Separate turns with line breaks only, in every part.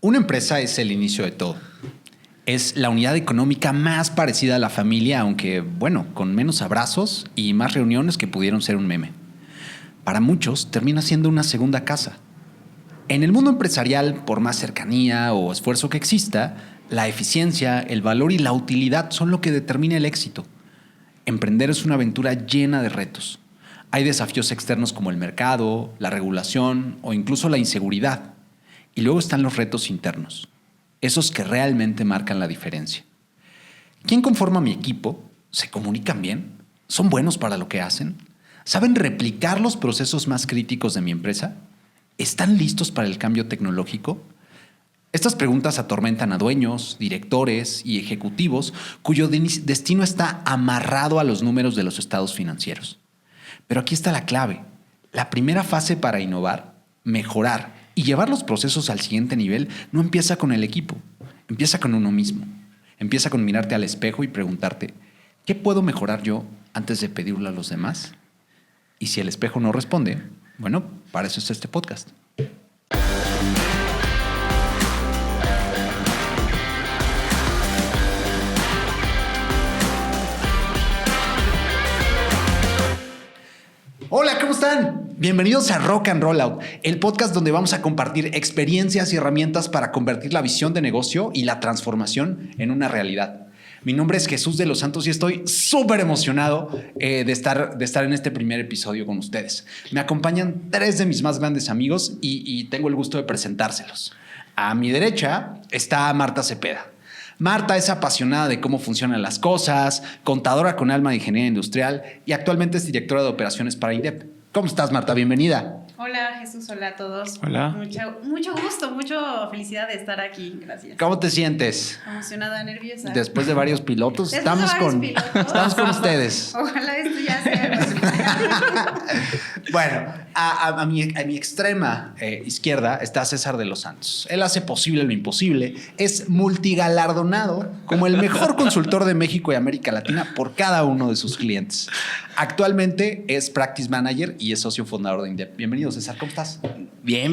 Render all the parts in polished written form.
Una empresa es el inicio de todo. Es la unidad económica más parecida a la familia, aunque, bueno, con menos abrazos y más reuniones que pudieron ser un meme. Para muchos, termina siendo una segunda casa. En el mundo empresarial, por más cercanía o esfuerzo que exista, la eficiencia, el valor y la utilidad son lo que determina el éxito. Emprender es una aventura llena de retos. Hay desafíos externos como el mercado, la regulación o incluso la inseguridad. Y luego están los retos internos, esos que realmente marcan la diferencia. ¿Quién conforma mi equipo? ¿Se comunican bien? ¿Son buenos para lo que hacen? ¿Saben replicar los procesos más críticos de mi empresa? ¿Están listos para el cambio tecnológico? Estas preguntas atormentan a dueños, directores y ejecutivos cuyo destino está amarrado a los números de los estados financieros. Pero aquí está la clave. La primera fase para innovar, mejorar y llevar los procesos al siguiente nivel no empieza con el equipo, empieza con uno mismo. Empieza con mirarte al espejo y preguntarte, ¿qué puedo mejorar yo antes de pedirlo a los demás? Y si el espejo no responde, bueno, para eso está este podcast. Hola, ¿cómo están? Bienvenidos a Rock and Rollout, el podcast donde vamos a compartir experiencias y herramientas para convertir la visión de negocio y la transformación en una realidad. Mi nombre es Jesús de los Santos y estoy súper emocionado de estar en este primer episodio con ustedes. Me acompañan tres de mis más grandes amigos y tengo el gusto de presentárselos. A mi derecha está Marta Cepeda. Marta es apasionada de cómo funcionan las cosas, contadora con alma de ingeniería industrial y actualmente es directora de operaciones para INDEP. ¿Cómo estás, Marta? Bienvenida.
Hola, Jesús. Hola a todos.
Hola.
Mucho gusto, mucha felicidad de estar aquí. Gracias.
¿Cómo te sientes?
Emocionada, nerviosa.
Después de varios pilotos, estamos con ustedes.
Ojalá esto ya sea.
Bueno, a mi extrema izquierda está César de los Santos. Él hace posible lo imposible. Es multigalardonado como el mejor consultor de México y América Latina por cada uno de sus clientes. Actualmente es Practice Manager y es socio fundador de INDEP. Bienvenido, César. ¿Cómo estás?
Bien.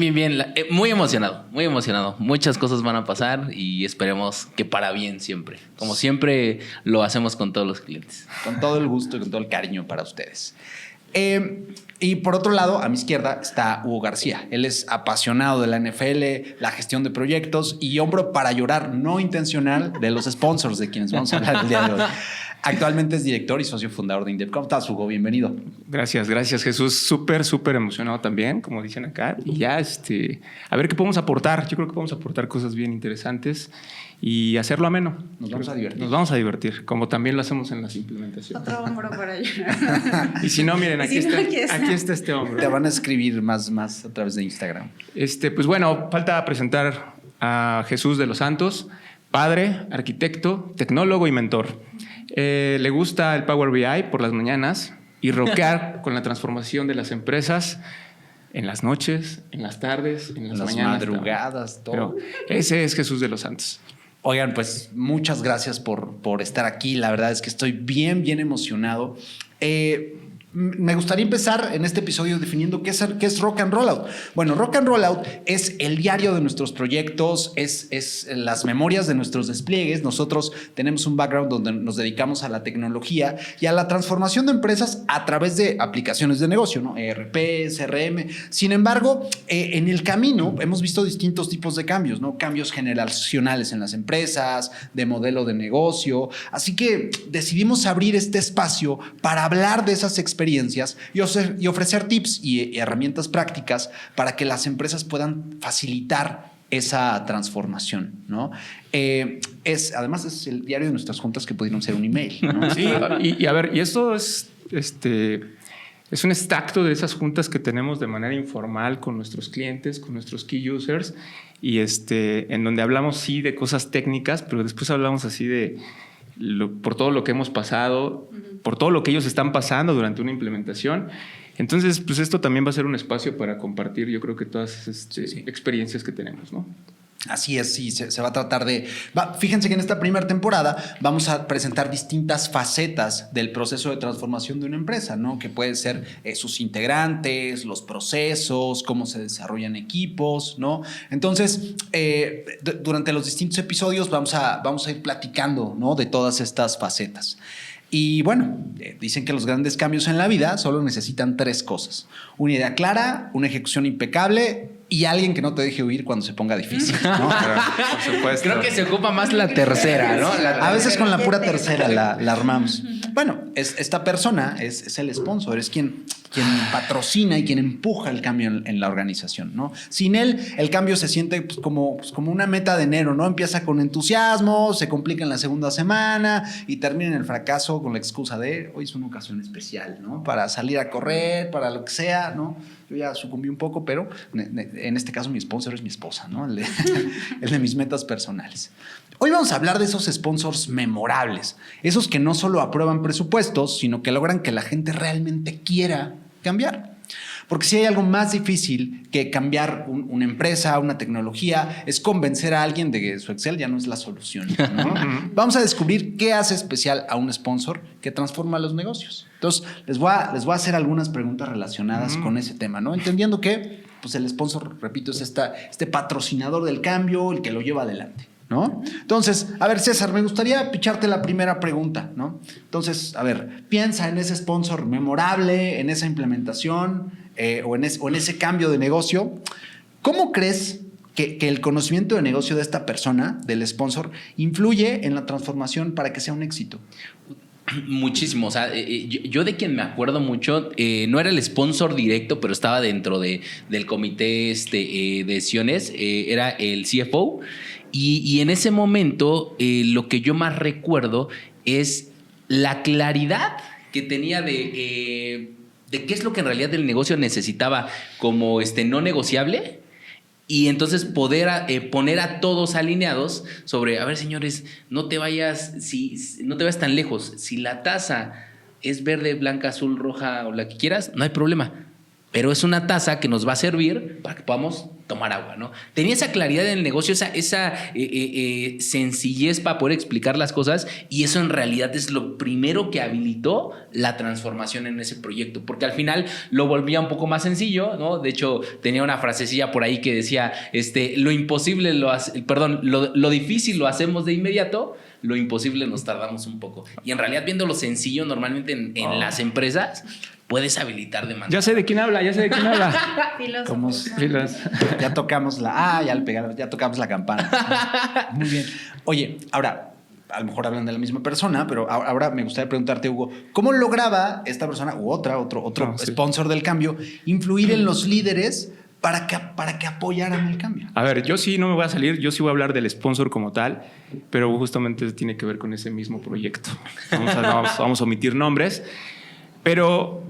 Muy emocionado. Muchas cosas van a pasar y esperemos que para bien siempre. Como siempre lo hacemos con todos los clientes.
Con todo el gusto y con todo el cariño para ustedes. Y por otro lado, a mi izquierda está Hugo García. Él es apasionado de la NFL, la gestión de proyectos y hombro para llorar no intencional de los sponsors de quienes vamos a hablar el día de hoy. Actualmente es director y socio fundador de INDEP. ¿Cómo estás, Hugo? Bienvenido.
Gracias, Jesús. Súper emocionado también, como dicen acá. Y ya, a ver qué podemos aportar. Yo creo que podemos aportar cosas bien interesantes y hacerlo ameno.
Nos vamos a divertir,
como también lo hacemos en las implementaciones.
Otro hombro para llorar.
Y si no, miren, aquí está este hombro.
Te van a escribir más a través de Instagram.
Pues bueno, falta presentar a Jesús de los Santos, padre, arquitecto, tecnólogo y mentor. Le gusta el Power BI por las mañanas y rockear con la transformación de las empresas en las noches, en las tardes, en las mañanas.
Madrugadas, todo.
Pero ese es Jesús de los Santos.
Oigan, pues muchas gracias por estar aquí. La verdad es que estoy bien emocionado. Me gustaría empezar en este episodio definiendo qué es Rock and Rollout. Bueno, Rock and Rollout es el diario de nuestros proyectos, es las memorias de nuestros despliegues. Nosotros tenemos un background donde nos dedicamos a la tecnología y a la transformación de empresas a través de aplicaciones de negocio, ¿no? ERP, CRM. Sin embargo, en el camino hemos visto distintos tipos de cambios, ¿no? Cambios generacionales en las empresas, de modelo de negocio. Así que decidimos abrir este espacio para hablar de esas experiencias y ofrecer tips y herramientas prácticas para que las empresas puedan facilitar esa transformación, ¿no? Además es el diario de nuestras juntas que pudieron ser un email, ¿no?
Sí, y esto es un extracto de esas juntas que tenemos de manera informal con nuestros clientes, con nuestros key users, y en donde hablamos sí de cosas técnicas, pero después hablamos así por todo lo que hemos pasado, por todo lo que ellos están pasando durante una implementación. Entonces, pues esto también va a ser un espacio para compartir, yo creo que todas esas experiencias que tenemos, ¿no?
Así es, sí, se va a tratar de... fíjense que en esta primera temporada vamos a presentar distintas facetas del proceso de transformación de una empresa, ¿no? Que pueden ser sus integrantes, los procesos, cómo se desarrollan equipos, ¿no? Entonces, durante los distintos episodios vamos a ir platicando, ¿no? De todas estas facetas. Y bueno, dicen que los grandes cambios en la vida solo necesitan 3 cosas. Una idea clara, una ejecución impecable y alguien que no te deje huir cuando se ponga difícil, ¿no?
Por supuesto.
Creo que se ocupa más la tercera, ¿no?
A veces con la pura tercera la armamos. Bueno, esta persona es el sponsor, es quien patrocina y quien empuja el cambio en la organización, ¿no? Sin él, el cambio se siente como una meta de enero, ¿no? Empieza con entusiasmo, se complica en la segunda semana y termina en el fracaso con la excusa de hoy es una ocasión especial, ¿no? Para salir a correr, para lo que sea, ¿no? Yo ya sucumbí un poco, pero en este caso mi sponsor es mi esposa, ¿no? El de mis metas personales. Hoy vamos a hablar de esos sponsors memorables, esos que no solo aprueban presupuestos, sino que logran que la gente realmente quiera cambiar. Porque si hay algo más difícil que cambiar una empresa, una tecnología, es convencer a alguien de que su Excel ya no es la solución, ¿no? Vamos a descubrir qué hace especial a un sponsor que transforma los negocios. Entonces, les voy a hacer algunas preguntas relacionadas con ese tema, ¿no? Entendiendo que pues el sponsor, repito, es este patrocinador del cambio, el que lo lleva adelante, ¿no? Entonces, a ver, César, me gustaría picharte la primera pregunta, ¿no? Entonces, a ver, piensa en ese sponsor memorable, en esa implementación o en ese cambio de negocio. ¿Cómo crees que el conocimiento de negocio de esta persona, del sponsor, influye en la transformación para que sea un éxito?
Muchísimo, o sea, yo de quien me acuerdo mucho, no era el sponsor directo, pero estaba dentro del comité de decisiones, era el CFO, y en ese momento lo que yo más recuerdo es la claridad que tenía de qué es lo que en realidad el negocio necesitaba como no negociable. Y entonces poder poner a todos alineados sobre, a ver, señores, no te vayas tan lejos. Si la taza es verde, blanca, azul, roja o la que quieras, no hay problema. Pero es una taza que nos va a servir para que podamos tomar agua, ¿no? Tenía esa claridad en el negocio, esa sencillez para poder explicar las cosas, y eso en realidad es lo primero que habilitó la transformación en ese proyecto, porque al final lo volvía un poco más sencillo, ¿no? De hecho, tenía una frasecilla por ahí que decía, lo difícil lo hacemos de inmediato, lo imposible nos tardamos un poco. Y en realidad, viendo lo sencillo, normalmente en las empresas puedes habilitar de manera.
Ya sé de quién habla.
Ya tocamos ya tocamos la campana. Muy bien. Oye, ahora, a lo mejor hablan de la misma persona, pero ahora me gustaría preguntarte, Hugo, ¿cómo lograba esta persona u otro sponsor del cambio influir en los líderes para que apoyaran el cambio?
A ver, yo sí no me voy a salir, yo sí voy a hablar del sponsor como tal, pero justamente tiene que ver con ese mismo proyecto. Vamos a omitir nombres, pero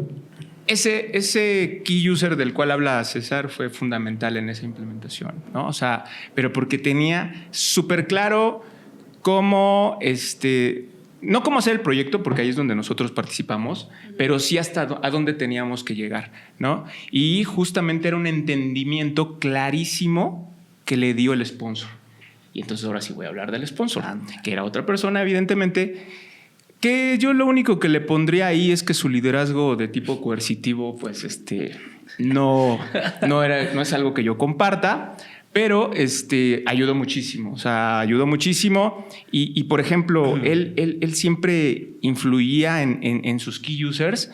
ese key user del cual habla César fue fundamental en esa implementación, ¿no? O sea, pero porque tenía súper claro cómo no cómo hacer el proyecto, porque ahí es donde nosotros participamos, pero sí hasta a dónde teníamos que llegar, ¿no? Y justamente era un entendimiento clarísimo que le dio el sponsor. Y entonces ahora sí voy a hablar del sponsor, que era otra persona, evidentemente, que yo lo único que le pondría ahí es que su liderazgo de tipo coercitivo, pues, no es algo que yo comparta. Pero ayudó muchísimo, y por ejemplo, él siempre influía en sus key users,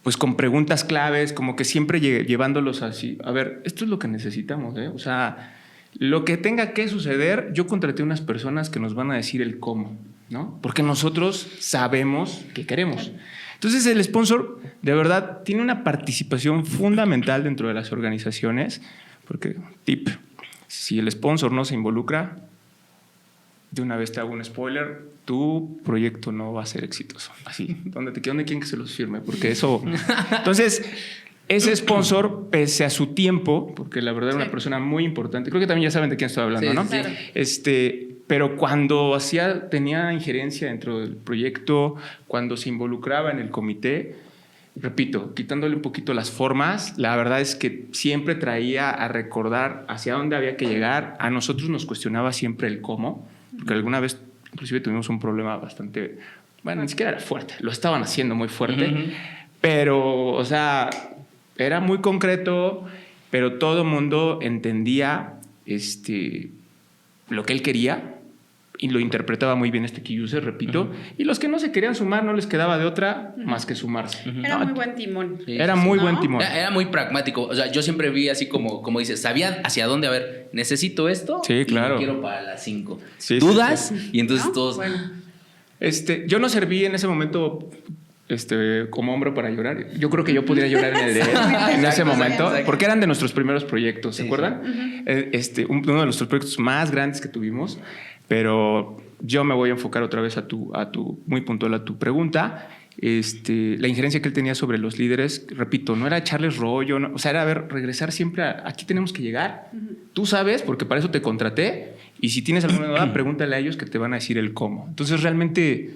pues con preguntas claves, como que siempre llevándolos así, a ver, esto es lo que necesitamos, o sea, lo que tenga que suceder, yo contraté unas personas que nos van a decir el cómo, ¿no? Porque nosotros sabemos qué queremos. Entonces el sponsor de verdad tiene una participación fundamental dentro de las organizaciones, porque, si el sponsor no se involucra, de una vez te hago un spoiler, tu proyecto no va a ser exitoso. Así, ¿dónde quieren que se los firme? Porque eso... Entonces, ese sponsor, pese a su tiempo, porque la verdad era una persona muy importante, creo que también ya saben de quién estoy hablando, ¿no?
Claro.
Pero cuando tenía injerencia dentro del proyecto, cuando se involucraba en el comité, repito, quitándole un poquito las formas, la verdad es que siempre traía a recordar hacia dónde había que llegar. A nosotros nos cuestionaba siempre el cómo, porque alguna vez inclusive tuvimos un problema bastante, bueno, ni siquiera era fuerte, lo estaban haciendo muy fuerte, pero, o sea, era muy concreto, pero todo el mundo entendía lo que él quería y lo interpretaba muy bien este key user, repito, y los que no se querían sumar no les quedaba de otra más que sumarse.
Era muy buen timón.
Sí,
Era muy buen
¿no?
timón.
Era muy pragmático. O sea, yo siempre vi así como dices, sabía hacia dónde, a ver, necesito esto
Sí, claro.
y lo quiero para las 5.
Sí,
¿Dudas?
sí,
Y entonces
¿No?
todos...
Bueno.
Yo no serví en ese momento como hombro para llorar. Yo creo que yo podría llorar en el de él en ese momento,
exacto.
porque eran de nuestros primeros proyectos, ¿se acuerdan? Uno de nuestros proyectos más grandes que tuvimos, pero yo me voy a enfocar otra vez a tu muy puntual a tu pregunta. La injerencia que él tenía sobre los líderes, repito, no era echarles rollo, no, o sea, era regresar siempre aquí tenemos que llegar. Tú sabes, porque para eso te contraté, y si tienes alguna duda, pregúntale a ellos que te van a decir el cómo. Entonces, realmente,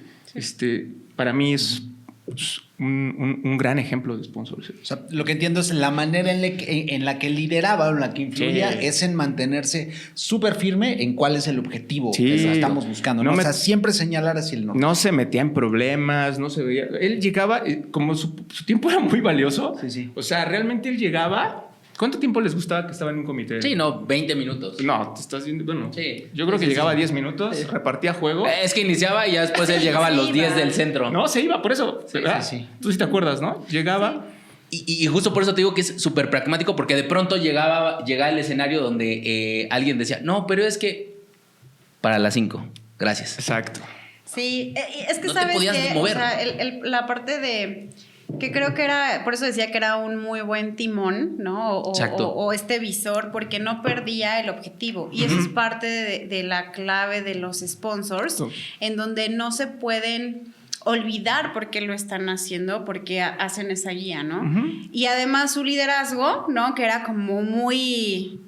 para mí es un gran ejemplo de sponsor.
O sea, lo que entiendo es la manera en la que lideraba o en la que influía
Sí.
es en mantenerse súper firme en cuál es el objetivo
Sí.
que estamos buscando, ¿no?
No
O
me-
sea, siempre señalar hacia el norte.
No se metía en problemas, no se veía. Él llegaba, como su tiempo era muy valioso.
Sí, sí.
O sea, realmente él llegaba. ¿Cuánto tiempo les gustaba que estaba en un comité?
Sí, no, 20 minutos.
No, te estás viendo. Bueno,
Sí.
yo creo que
Sí,
llegaba
sí.
10 minutos, repartía juego.
Es que iniciaba y ya después él llegaba a los
Sí,
10
va.
del centro.
No, se iba, por eso.
Sí,
¿verdad?
sí, sí.
Tú sí te acuerdas, ¿no? Llegaba.
Y justo por eso te digo que es súper pragmático, porque de pronto llegaba el escenario donde alguien decía, no, pero es que para las 5, gracias.
Exacto.
Sí, es que
No te
sabes
podías
que
mover.
o sea, la parte de que creo que era, por eso decía que era un muy buen timón, ¿no?
Exacto.
O este visor, porque no perdía el objetivo. Y eso es parte de la clave de los sponsors,
Justo.
en donde no se pueden olvidar por qué lo están haciendo, porque hacen esa guía, ¿no? Y además su liderazgo, ¿no? Que era como muy...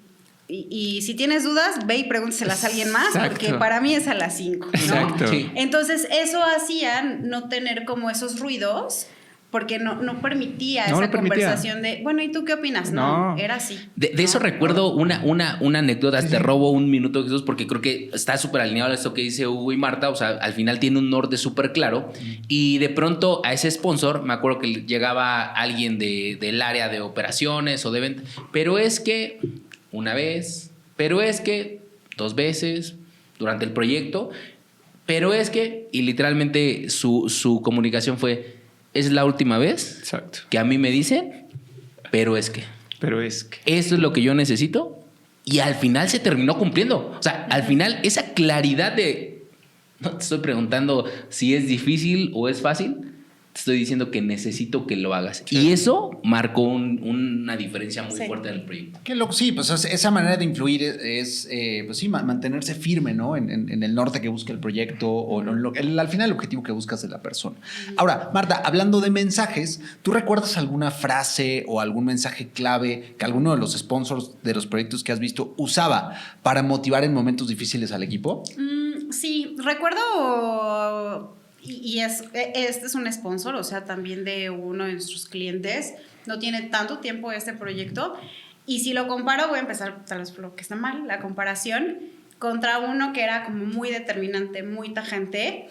Y si tienes dudas, ve y pregúntaselas a alguien más,
Exacto.
porque para mí es a las 5, ¿no?
Exacto.
Sí.
Entonces, eso hacía no tener como esos ruidos, porque no permitía
No
esa
lo permitía.
conversación de, bueno, ¿y tú qué opinas? No,
No.
era así.
De eso recuerdo una anécdota, te robo un minuto, Jesús, porque creo que está súper alineado a esto que dice Hugo y Marta, o sea, al final tiene un norte súper claro, y de pronto a ese sponsor, me acuerdo que llegaba alguien del área de operaciones o de venta, pero es que una vez, pero es que 2 veces durante el proyecto, pero es que, y literalmente su comunicación fue, es la última vez
Exacto.
que a mí me dicen, pero es que...
Pero es que.
Esto es lo que yo necesito. Y al final se terminó cumpliendo. O sea, al final esa claridad de... No te estoy preguntando si es difícil o es fácil. Te estoy diciendo que necesito que lo hagas. Y eso marcó una diferencia muy
Sí.
fuerte en el proyecto.
Sí, pues esa manera de influir pues sí, mantenerse firme, ¿no? En el norte que busca el proyecto o al final el objetivo que buscas de la persona. Ahora, Marta, hablando de mensajes, ¿tú recuerdas alguna frase o algún mensaje clave que alguno de los sponsors de los proyectos que has visto usaba para motivar en momentos difíciles al equipo?
Sí, recuerdo, este es un sponsor, o sea, también de uno de nuestros clientes, no tiene tanto tiempo este proyecto, y si lo comparo, voy a empezar tal vez por lo que está mal, la comparación, contra uno que era como muy determinante, muy tajante.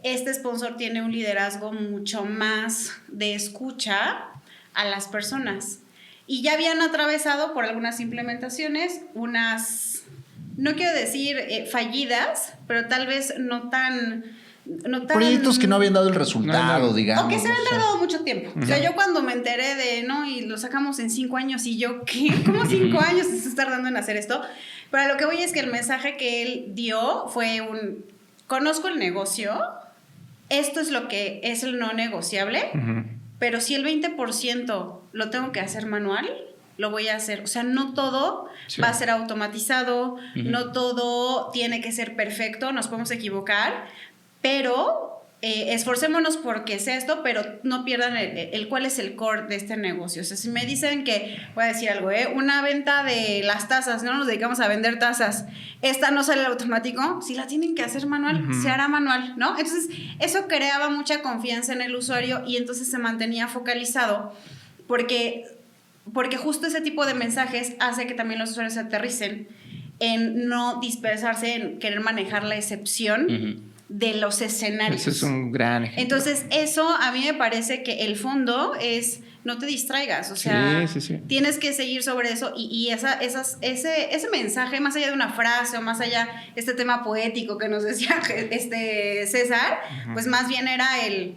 Este sponsor tiene un liderazgo mucho más de escucha a las personas, y ya habían atravesado por algunas implementaciones, no quiero decir fallidas, pero tal vez no tan
Proyectos que no habían dado el resultado,
No.
digamos.
o que se habían
o sea.
tardado mucho tiempo. O sea, yo cuando me enteré de, no, y lo sacamos en 5 años, y yo, ¿qué? ¿Cómo 5 años se está tardando en hacer esto? Pero a lo que voy es que el mensaje que él dio fue conozco el negocio, esto es lo que es el no negociable, pero si el 20% lo tengo que hacer manual, lo voy a hacer. O sea, no todo
Sí.
va a ser automatizado, no todo tiene que ser perfecto, nos podemos equivocar, pero esforcémonos porque es esto, pero no pierdan el cuál es el core de este negocio. O sea, si me dicen que, voy a decir algo, una venta de las tazas, no nos dedicamos a vender tazas, esta no sale automático, si la tienen que hacer manual, se hará manual, ¿no? Entonces, eso creaba mucha confianza en el usuario y entonces se mantenía focalizado porque justo ese tipo de mensajes hace que también los usuarios se aterricen en no dispersarse, en querer manejar la excepción de los escenarios.
Ese es un gran ejemplo.
Entonces, eso a mí me parece que el fondo es no te distraigas, o sea, tienes que seguir sobre eso y ese mensaje, más allá de una frase o más allá este tema poético que nos decía César, pues más bien era el...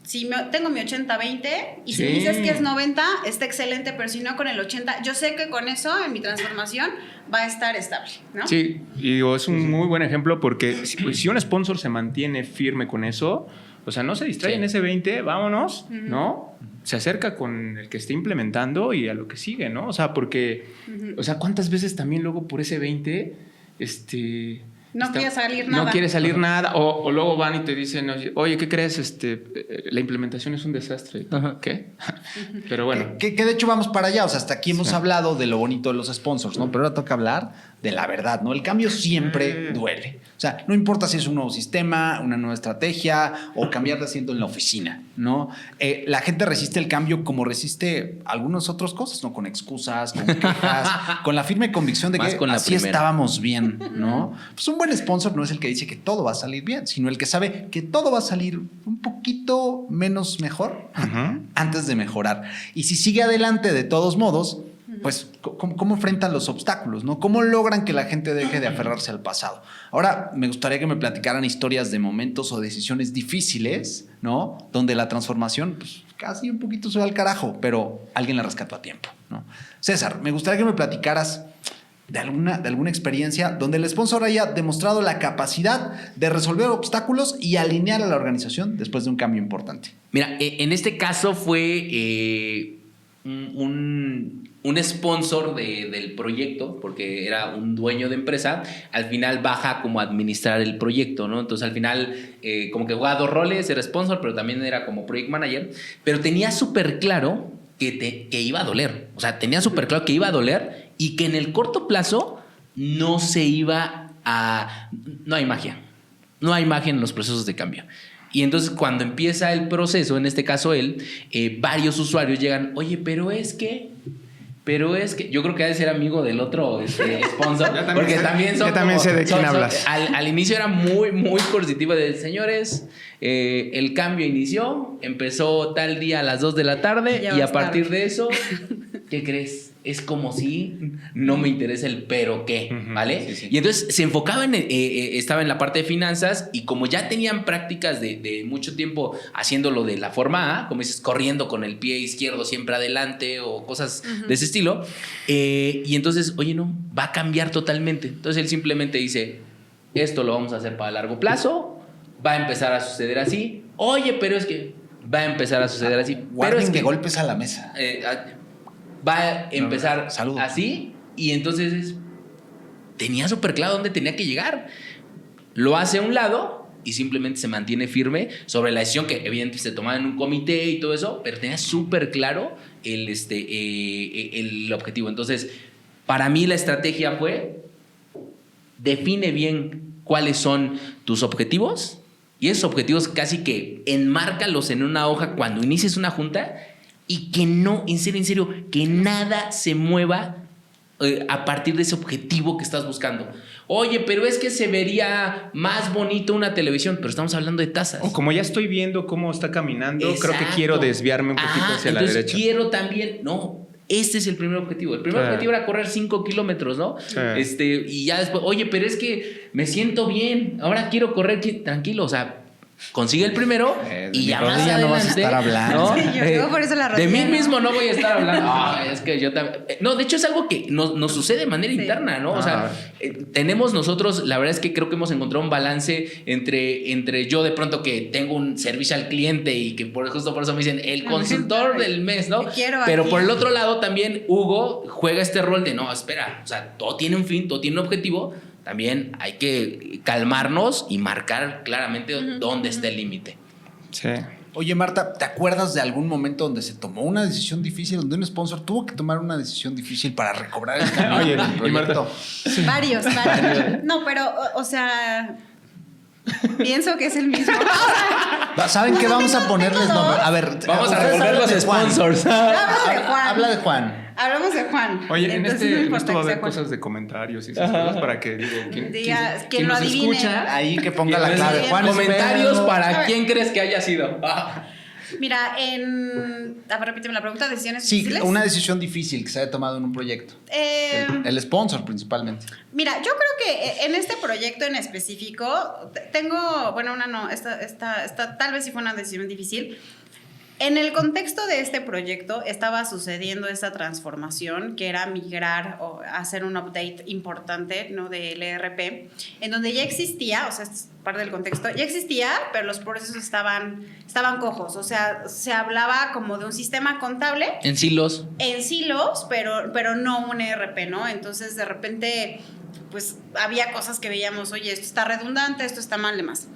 Si tengo mi 80-20 y si me dices que es 90, está excelente, pero si no con el 80, yo sé que con eso en mi transformación va a estar estable, ¿no?
Sí, y digo, es un muy buen ejemplo porque si un sponsor se mantiene firme con eso, o sea, no se distrae en ese 20, vámonos, ¿no? Se acerca con el que esté implementando y a lo que sigue, ¿no? O sea, porque, o sea, ¿cuántas veces también luego por ese 20,
no quiere salir nada.
No quiere salir nada. O luego van y te dicen, oye, ¿qué crees? La implementación es un desastre. ¿Qué? Pero bueno.
Que de hecho vamos para allá. O sea, hasta aquí hemos hablado de lo bonito de los sponsors, ¿no? Pero ahora toca hablar de la verdad, ¿no? El cambio siempre duele. O sea, no importa si es un nuevo sistema, una nueva estrategia o cambiar de asiento en la oficina, ¿no? La gente resiste el cambio como resiste algunas otras cosas, ¿no? Con excusas, con quejas, con la firme convicción de que así estábamos bien, ¿no? Pues un buen sponsor no es el que dice que todo va a salir bien, sino el que sabe que todo va a salir un poquito menos mejor antes de mejorar. Y si sigue adelante de todos modos, pues, ¿cómo enfrentan los obstáculos, ¿no? ¿Cómo logran que la gente deje de aferrarse al pasado? Ahora, me gustaría que me platicaran historias de momentos o decisiones difíciles, ¿no? Donde la transformación, pues, casi un poquito se va al carajo, pero alguien la rescató a tiempo, ¿no? César, me gustaría que me platicaras de alguna experiencia donde el sponsor haya demostrado la capacidad de resolver obstáculos y alinear a la organización después de un cambio importante.
Mira, en este caso fue un sponsor del proyecto, porque era un dueño de empresa, al final baja como a administrar el proyecto, ¿no? Entonces al final como que jugaba dos roles, era sponsor, pero también era como project manager, pero tenía súper claro que iba a doler, o sea, tenía súper claro que iba a doler y que en el corto plazo no se iba a... No hay magia en los procesos de cambio. Y entonces cuando empieza el proceso, en este caso él, varios usuarios llegan, oye, pero es que yo creo que ha de ser amigo del otro sponsor, porque también son...
Yo también sé de quién hablas.
Al inicio era muy, muy positivo de, señores, el cambio inició, empezó tal día a las 2 de la tarde y a partir de eso, ¿qué crees? Es como si no me interesa el pero qué, ¿vale? Sí, sí. Y entonces se enfocaba estaba en la parte de finanzas y como ya tenían prácticas de mucho tiempo haciéndolo de la forma A, como dices, corriendo con el pie izquierdo siempre adelante o cosas de ese estilo, y entonces, oye, no, va a cambiar totalmente. Entonces él simplemente dice, esto lo vamos a hacer para largo plazo, va a empezar a suceder así, oye, pero es que va a empezar a suceder así.
Pero es que golpes a la mesa.
Va a empezar así y entonces tenía súper claro dónde tenía que llegar. Lo hace a un lado y simplemente se mantiene firme sobre la decisión que evidentemente se tomaba en un comité y todo eso, pero tenía súper claro el objetivo. Entonces, para mí la estrategia fue define bien cuáles son tus objetivos y esos objetivos casi que enmárcalos en una hoja cuando inicies una junta y que no, en serio, que nada se mueva a partir de ese objetivo que estás buscando. Oye, pero es que se vería más bonito una televisión, pero estamos hablando de tazas.
O como ya estoy viendo cómo está caminando, creo que quiero desviarme un poquito hacia la derecha.
Quiero también, no, este es el primer objetivo. El primer objetivo era correr 5 kilómetros, ¿no? Y ya después, oye, pero es que me siento bien, ahora quiero correr, tranquilo, o sea, consigue el primero y ya más adelante
no vas a estar hablando.
¿no? Sí, yo por eso la
de mí mismo no voy a estar hablando. Es que yo también. No, de hecho es algo que nos sucede de manera interna, ¿no? O sea, tenemos nosotros, la verdad es que creo que hemos encontrado un balance entre yo de pronto que tengo un servicio al cliente y que justo por eso me dicen el consultor del mes, ¿no? Pero por el otro lado también Hugo juega este rol de no, espera, o sea, todo tiene un fin, todo tiene un objetivo. también hay que calmarnos y marcar claramente dónde está el límite.
Sí.
Oye, Marta, ¿te acuerdas de algún momento donde se tomó una decisión difícil, donde un sponsor tuvo que tomar una decisión difícil para recobrar el camino
Oye,
del
y Marta.
proyecto?
Varios. No, pero, o sea, pienso que es el mismo.
¿Saben qué? Vamos a ponerles nombre. A ver,
Vamos a
ustedes
revolver
hablan
los
de Juan.
sponsors.
Hablamos de Juan.
Habla de Juan.
Hablamos de Juan.
Oye, en
Entonces, no
en
importa
esto va a
que sea
haber
Juan.
cosas de comentarios y esas cosas para que digo,
Diga, quien lo
nos
adivine.
escucha,
Ahí que ponga la
Y
clave.
entonces,
Juan,
comentarios
espero.
A
para
ver.
quién crees que haya sido.
Mira, a ver, repíteme la pregunta, decisiones
Sí,
difíciles.
una decisión difícil que se haya tomado en un proyecto. El sponsor principalmente.
Mira, yo creo que en este proyecto en específico tengo, bueno, una no, esta tal vez sí fue una decisión difícil. En el contexto de este proyecto estaba sucediendo esta transformación que era migrar o hacer un update importante, ¿no?, del ERP, en donde ya existía, o sea, es parte del contexto, ya existía, pero los procesos estaban cojos, o sea, se hablaba como de un sistema contable
En silos.
en silos, pero no un ERP, ¿no? Entonces, de repente, pues había cosas que veíamos, oye, esto está redundante, esto está mal, demás.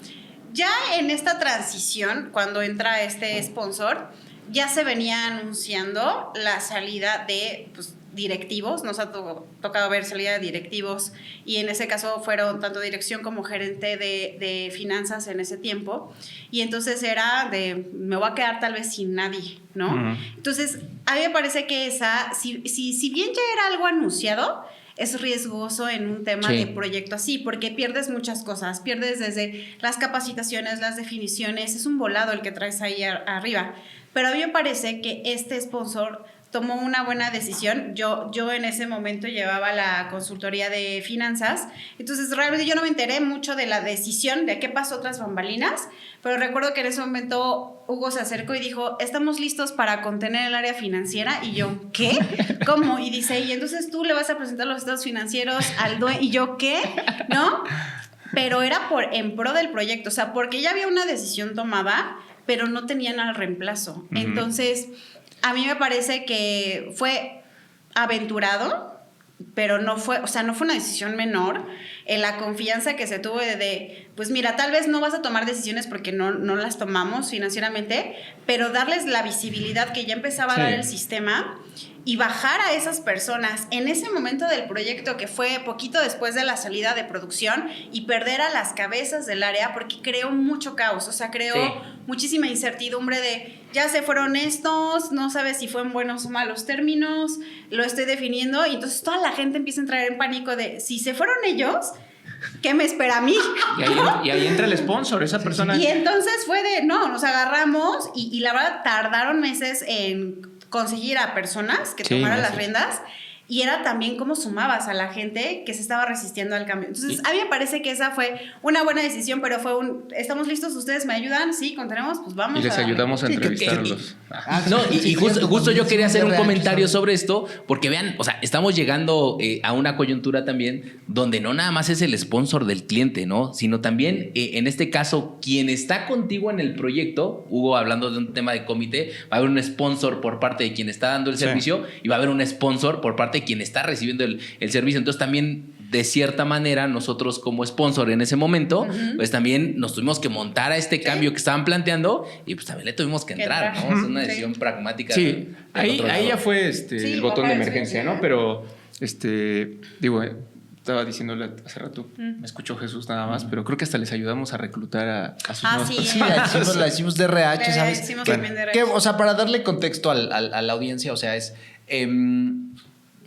Ya en esta transición, cuando entra este sponsor, ya se venía anunciando la salida de directivos. Nos ha tocado ver salida de directivos y en ese caso fueron tanto dirección como gerente de finanzas en ese tiempo. Y entonces era me voy a quedar tal vez sin nadie, ¿no?
Uh-huh.
Entonces, a mí me parece que si bien ya era algo anunciado, es riesgoso en un tema de proyecto así, porque pierdes muchas cosas, pierdes desde las capacitaciones, las definiciones, es un volado el que traes ahí arriba. Pero a mí me parece que este sponsor tomó una buena decisión. Yo en ese momento llevaba la consultoría de finanzas, entonces realmente yo no me enteré mucho de la decisión, de qué pasó tras bambalinas, pero recuerdo que en ese momento Hugo se acercó y dijo, estamos listos para contener el área financiera, y yo, ¿qué? ¿Cómo? Y dice, y entonces tú le vas a presentar los estados financieros al dueño, y yo, ¿qué? ¿No? Pero era en pro del proyecto, o sea, porque ya había una decisión tomada, pero no tenían al reemplazo. Uh-huh. Entonces, a mí me parece que fue aventurado, pero no fue una decisión menor en la confianza que se tuvo pues mira, tal vez no vas a tomar decisiones porque no las tomamos financieramente, pero darles la visibilidad que ya empezaba a dar el sistema y bajar a esas personas en ese momento del proyecto que fue poquito después de la salida de producción y perder a las cabezas del área porque creó mucho caos, o sea, creó muchísima incertidumbre de ya se fueron estos, no sabes si fue en buenos o malos términos, lo estoy definiendo, y entonces toda la gente empieza a entrar en pánico de si se fueron ellos, ¿qué me espera a mí?
Y ahí entra el sponsor, esa persona.
Y entonces fue nos agarramos y la verdad tardaron meses en conseguir a personas que tomaran las riendas, y era también cómo sumabas a la gente que se estaba resistiendo al cambio. Entonces, a mí me parece que esa fue una buena decisión, pero fue ¿estamos listos? ¿Ustedes me ayudan? Sí, contenemos, pues vamos.
Y les ayudamos a entrevistarlos.
No, y justo yo quería hacer un comentario sobre esto, porque vean, o sea, estamos llegando a una coyuntura también donde no nada más es el sponsor del cliente, ¿no? Sino también, en este caso, quien está contigo en el proyecto, Hugo, hablando de un tema de comité, va a haber un sponsor por parte de quien está dando el servicio y va a haber un sponsor por parte de quien está recibiendo el servicio. Entonces también, de cierta manera, nosotros como sponsor en ese momento, pues también nos tuvimos que montar a este cambio que estaban planteando, y pues también le tuvimos que entrar, ¿no? Es una decisión pragmática.
Sí, ahí ya fue el botón de emergencia, ¿no? Pero, estaba diciéndole hace rato, me escuchó Jesús nada más, pero creo que hasta les ayudamos a reclutar a sus nuevos.
Sí, la hicimos de RH, ¿sabes?
Hicimos también de RH.
O sea, para darle contexto a la audiencia, o sea, es...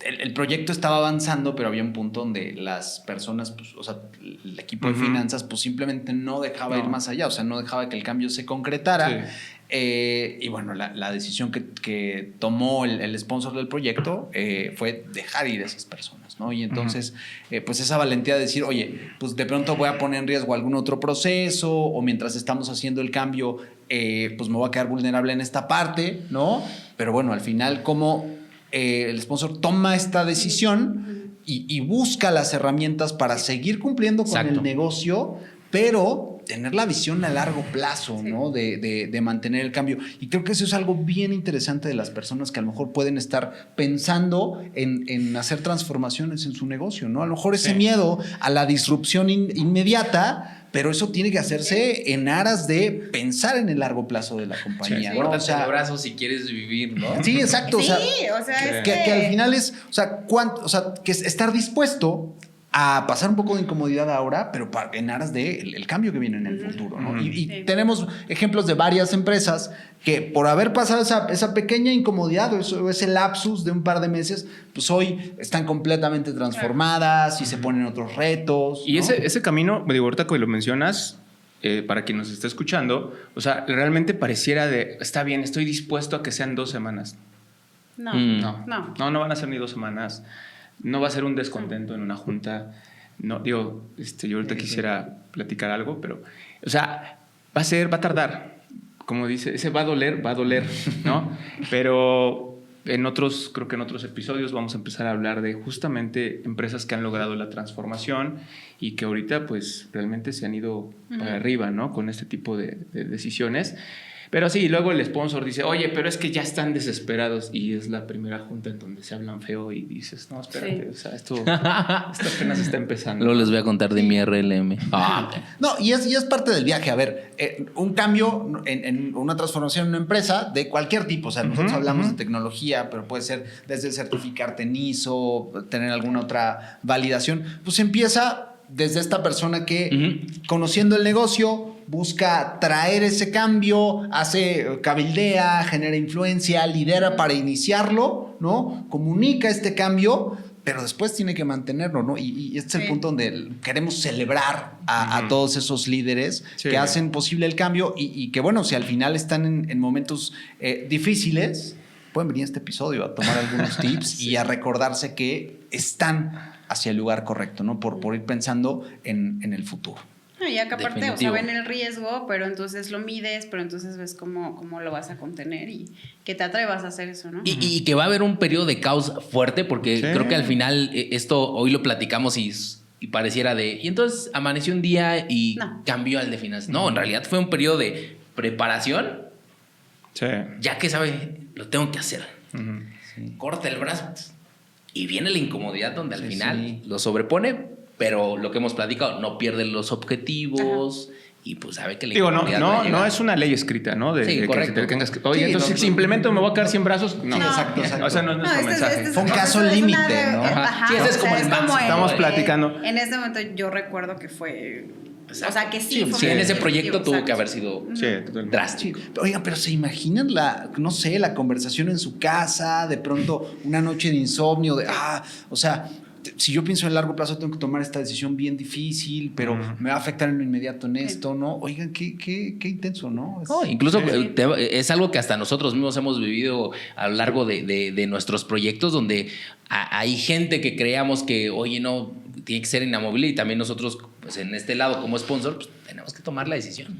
el proyecto estaba avanzando, pero había un punto donde las personas, pues, o sea, el equipo de finanzas, pues simplemente no dejaba ir más allá, o sea, no dejaba que el cambio se concretara. Y bueno, la decisión que tomó el sponsor del proyecto fue dejar ir a esas personas, ¿no? Y entonces, pues esa valentía de decir, oye, pues de pronto voy a poner en riesgo algún otro proceso, o mientras estamos haciendo el cambio, pues me voy a quedar vulnerable en esta parte, ¿no? Pero bueno, al final, como el sponsor toma esta decisión y busca las herramientas para seguir cumpliendo con el negocio, pero tener la visión a largo plazo, ¿no? De mantener el cambio. Y creo que eso es algo bien interesante de las personas que a lo mejor pueden estar pensando en hacer transformaciones en su negocio, ¿no? A lo mejor ese miedo a la disrupción inmediata, pero eso tiene que hacerse en aras de pensar en el largo plazo de la compañía, ¿no?
Córtate el brazo si quieres vivir, ¿no?
Sí, exacto.
Sí,
que al final es, que es estar dispuesto a pasar un poco de incomodidad ahora, pero en aras del cambio que viene en el futuro, ¿no? Y tenemos ejemplos de varias empresas que por haber pasado esa pequeña incomodidad o ese lapsus de un par de meses, pues hoy están completamente transformadas y se ponen otros retos,
Y
¿no?
ese camino, me digo, ahorita que lo mencionas, para quien nos esté escuchando, o sea, realmente pareciera está bien, estoy dispuesto a que sean 2 semanas.
No,
No van a ser ni 2 semanas. No va a ser un descontento en una junta. No, digo, yo ahorita quisiera platicar algo, pero, o sea, va a tardar. Como dice, ese va a doler, ¿no? Pero creo que en otros episodios vamos a empezar a hablar de justamente empresas que han logrado la transformación y que ahorita, pues, realmente se han ido para arriba, ¿no? Con este tipo de decisiones. Pero sí, luego el sponsor dice, oye, pero es que ya están desesperados, y es la primera junta en donde se hablan feo y dices, no, espérate, o sea, esto apenas está empezando.
Luego les voy a contar de mi RLM.
No, y es parte del viaje. A ver, un cambio en una transformación en una empresa de cualquier tipo. O sea, nosotros hablamos de tecnología, pero puede ser desde certificarte en ISO, tener alguna otra validación. Pues empieza desde esta persona que, conociendo el negocio, busca traer ese cambio, cabildea, genera influencia, lidera para iniciarlo, ¿no? Comunica este cambio, pero después tiene que mantenerlo, ¿no? Y este es el punto donde queremos celebrar a todos esos líderes que hacen posible el cambio y que, bueno, si al final están en momentos difíciles, pueden venir a este episodio a tomar algunos tips y a recordarse que están hacia el lugar correcto, ¿no? Por ir pensando en el futuro.
Ya que aparte,
Definitivo.
ven el riesgo, pero entonces lo mides, pero entonces ves cómo lo vas a contener y que te atrevas a hacer eso, ¿no?
Y que va a haber un periodo de caos fuerte, porque creo que al final esto hoy lo platicamos y pareciera y entonces amaneció un día y cambió al de finanzas. No, en realidad fue un periodo de preparación.
Sí.
Ya que sabe, lo tengo que hacer. Corta el brazo y viene la incomodidad donde al final lo sobrepone, pero lo que hemos platicado, no pierde los objetivos y pues sabe que la incomodidad
no es una ley escrita, ¿no?
Correcto.
Oye, entonces si implemento me voy a quedar sin brazos. No,
exacto.
O sea, no es nuestro mensaje.
Fue un caso límite, ¿no?
Sí, ese es como el máximo.
Estamos platicando.
En este momento yo recuerdo que fue...
Exacto.
O sea, que sí.
Sí, en ese proyecto tuvo que haber sido drástico.
Oigan, pero ¿se imaginan la conversación en su casa, de pronto una noche de insomnio, o sea, si yo pienso en largo plazo tengo que tomar esta decisión bien difícil, pero me va a afectar en lo inmediato en esto, ¿no? Oigan, qué intenso, ¿no?
Incluso es algo que hasta nosotros mismos hemos vivido a lo largo de nuestros proyectos, donde hay gente que creamos que, oye, no, tiene que ser inamovible, y también nosotros, pues en este lado como sponsor, pues tenemos que tomar la decisión.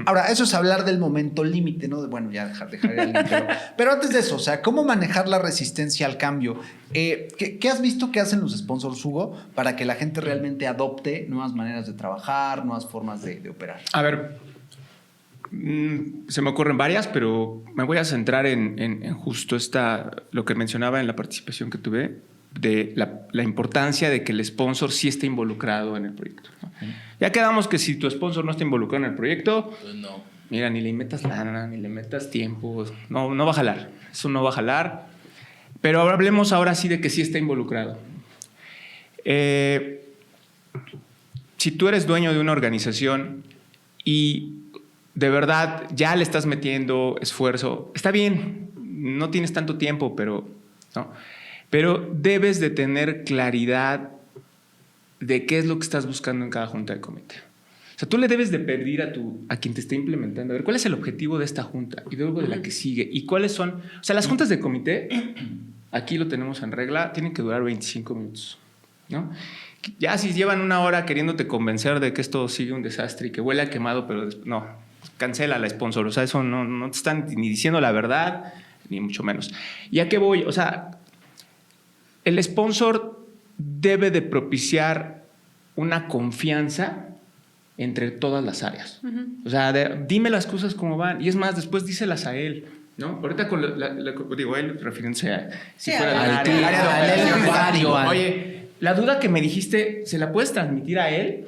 Ahora, eso es hablar del momento límite, ¿no? Bueno, ya dejar el límite. Pero antes de eso, o sea, ¿cómo manejar la resistencia al cambio? ¿Qué has visto que hacen los sponsors, Hugo, para que la gente realmente adopte nuevas maneras de trabajar, nuevas formas de operar?
A ver, se me ocurren varias, pero me voy a centrar en justo lo que mencionaba en la participación que tuve, de la importancia de que el sponsor sí esté involucrado en el proyecto, ¿no? Ya quedamos que si tu sponsor no está involucrado en el proyecto,
Pues no.
mira, ni le metas lana, ni le metas tiempo, no va a jalar, eso no va a jalar. Pero hablemos ahora sí de que sí está involucrado. Si tú eres dueño de una organización y de verdad ya le estás metiendo esfuerzo, está bien, no tienes tanto tiempo, pero debes de tener claridad de qué es lo que estás buscando en cada junta de comité. O sea, tú le debes de pedir a quien te esté implementando, a ver, ¿cuál es el objetivo de esta junta? Y luego de la que sigue. ¿Y cuáles son? O sea, las juntas de comité, aquí lo tenemos en regla, tienen que durar 25 minutos, ¿no? Ya si llevan 1 hora queriéndote convencer de que esto sigue un desastre y que huele a quemado, pero no, cancela la sponsor. O sea, eso no te están ni diciendo la verdad, ni mucho menos. ¿Y a qué voy? O sea, el sponsor debe de propiciar una confianza entre todas las áreas. O sea, dime las cosas como van. Y es más, después díselas a él, ¿no? Ahorita con digo él, refiriéndose a si fuera
al
del
área.
Oye, la duda que me dijiste, ¿se la puedes transmitir a él?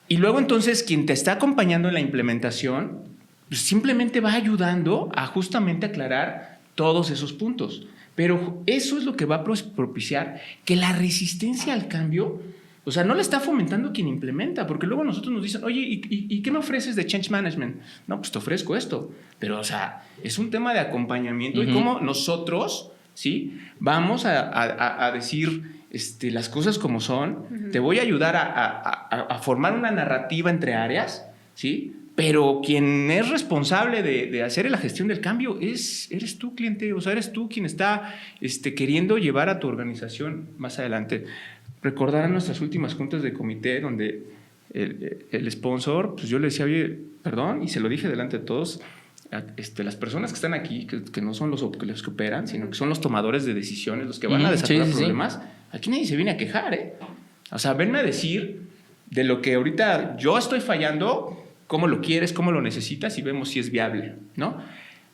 Y luego entonces quien te está acompañando en la implementación, pues simplemente va ayudando a justamente aclarar todos esos puntos. Pero eso es lo que va a propiciar que la resistencia al cambio, o sea, no la está fomentando quien implementa, porque luego nosotros nos dicen, oye, ¿y qué me ofreces de change management? No, pues te ofrezco esto. Pero, o sea, es un tema de acompañamiento y cómo nosotros, ¿sí? Vamos a decir las cosas como son. Te voy a ayudar a formar una narrativa entre áreas, ¿sí? Pero quien es responsable de hacer la gestión del cambio eres tú, cliente. O sea, eres tú quien está queriendo llevar a tu organización más adelante. Recordar a nuestras últimas juntas de comité donde el sponsor, pues yo le decía, oye, perdón, y se lo dije delante de todos, las personas que están aquí, que no son los que operan, sino que son los tomadores de decisiones, los que van a desatar problemas, aquí nadie se viene a quejar, ¿eh? O sea, venme a decir de lo que ahorita yo estoy fallando, cómo lo quieres, cómo lo necesitas y vemos si es viable, ¿no?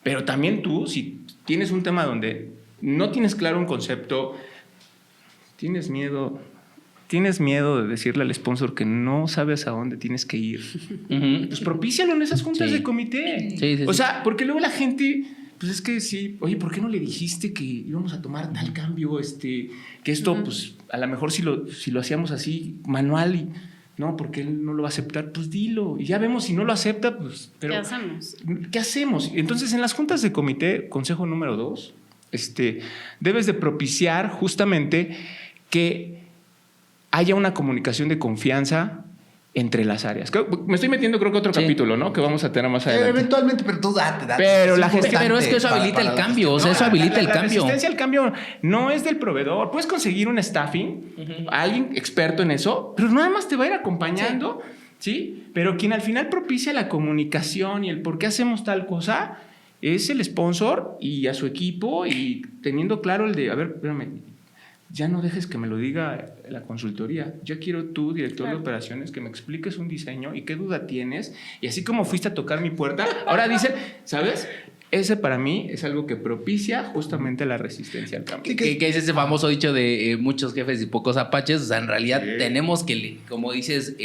Pero también tú, si tienes un tema donde no tienes claro un concepto, tienes miedo de decirle al sponsor que no sabes a dónde tienes que ir, pues propícialo en esas juntas de comité. O sea, porque luego la gente, pues es que sí, oye, ¿por qué no le dijiste que íbamos a tomar tal cambio? Que esto, pues a lo mejor si lo hacíamos así, manual y... No, porque él no lo va a aceptar, pues dilo. Y ya vemos si no lo acepta, pues... Pero, ¿qué hacemos? Entonces, en las juntas de comité, consejo número 2, debes de propiciar justamente que haya una comunicación de confianza entre las áreas. Me estoy metiendo, creo que otro capítulo, ¿no? Que vamos a tener más adelante.
Eventualmente, pero tú date.
Pero
es que eso habilita el cambio. O sea, eso habilita el cambio.
La resistencia al cambio no es del proveedor. Puedes conseguir un staffing, alguien experto en eso, pero nada más te va a ir acompañando, ¿sí? Pero quien al final propicia la comunicación y el por qué hacemos tal cosa es el sponsor y a su equipo y teniendo claro el de, a ver, espérame, ya no dejes que me lo diga la consultoría. Yo quiero tú, director de operaciones, que me expliques un diseño y qué duda tienes. Y así como fuiste a tocar mi puerta, ahora dicen, ¿sabes? Ese para mí es algo que propicia justamente la resistencia al cambio.
Que es ese famoso dicho de muchos jefes y pocos apaches. O sea, en realidad tenemos que, como dices,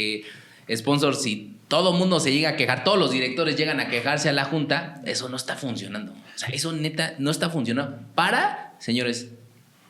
sponsor, si todo mundo se llega a quejar, todos los directores llegan a quejarse a la junta, eso no está funcionando. O sea, eso neta no está funcionando. Señores,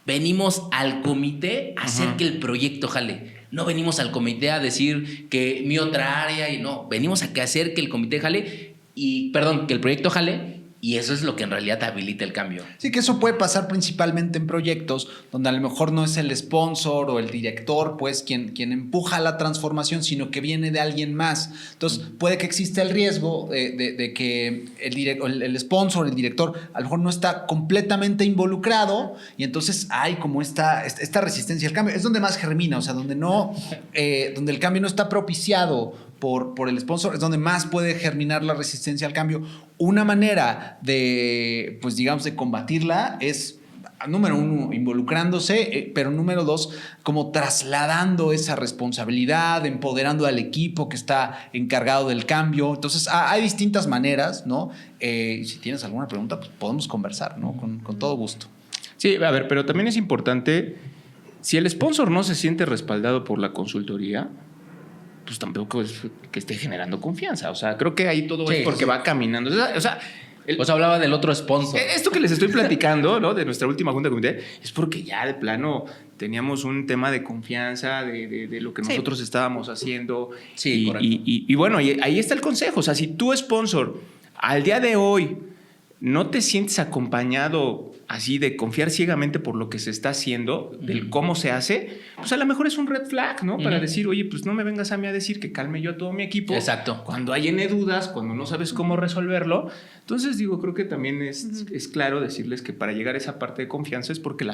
venimos al comité a hacer que el proyecto jale. No venimos al comité a decir que mi otra área y no. Venimos a hacer que el comité jale que el proyecto jale. Y eso es lo que en realidad habilita el cambio.
Sí, que eso puede pasar principalmente en proyectos donde a lo mejor no es el sponsor o el director, pues, quien empuja la transformación, sino que viene de alguien más. Entonces, puede que exista el riesgo de que el sponsor, el director, a lo mejor no está completamente involucrado y entonces hay como esta resistencia al cambio. Es donde más germina, o sea, donde el cambio no está propiciado por el sponsor, es donde más puede germinar la resistencia al cambio. Una manera de, pues digamos, de combatirla es, número 1, involucrándose, pero número 2, como trasladando esa responsabilidad, empoderando al equipo que está encargado del cambio. Entonces, hay distintas maneras, ¿no? Si tienes alguna pregunta, pues podemos conversar, ¿no? Con todo gusto.
Sí, a ver, pero también es importante, si el sponsor no se siente respaldado por la consultoría, pues tampoco es que esté generando confianza. O sea, creo que ahí todo es porque va caminando. O sea,
hablaba del otro sponsor.
Esto que les estoy platicando, ¿no? De nuestra última junta de comité, es porque ya de plano teníamos un tema de confianza de lo que nosotros estábamos haciendo.
Sí,
y bueno, ahí está el consejo. O sea, si tú, sponsor, al día de hoy no te sientes acompañado así de confiar ciegamente por lo que se está haciendo, del cómo se hace, pues a lo mejor es un red flag, ¿no? Para decir, oye, pues no me vengas a mí a decir que calme yo a todo mi equipo.
Exacto.
Cuando hay dudas, cuando no sabes cómo resolverlo. Entonces, creo que también es claro decirles que para llegar a esa parte de confianza es porque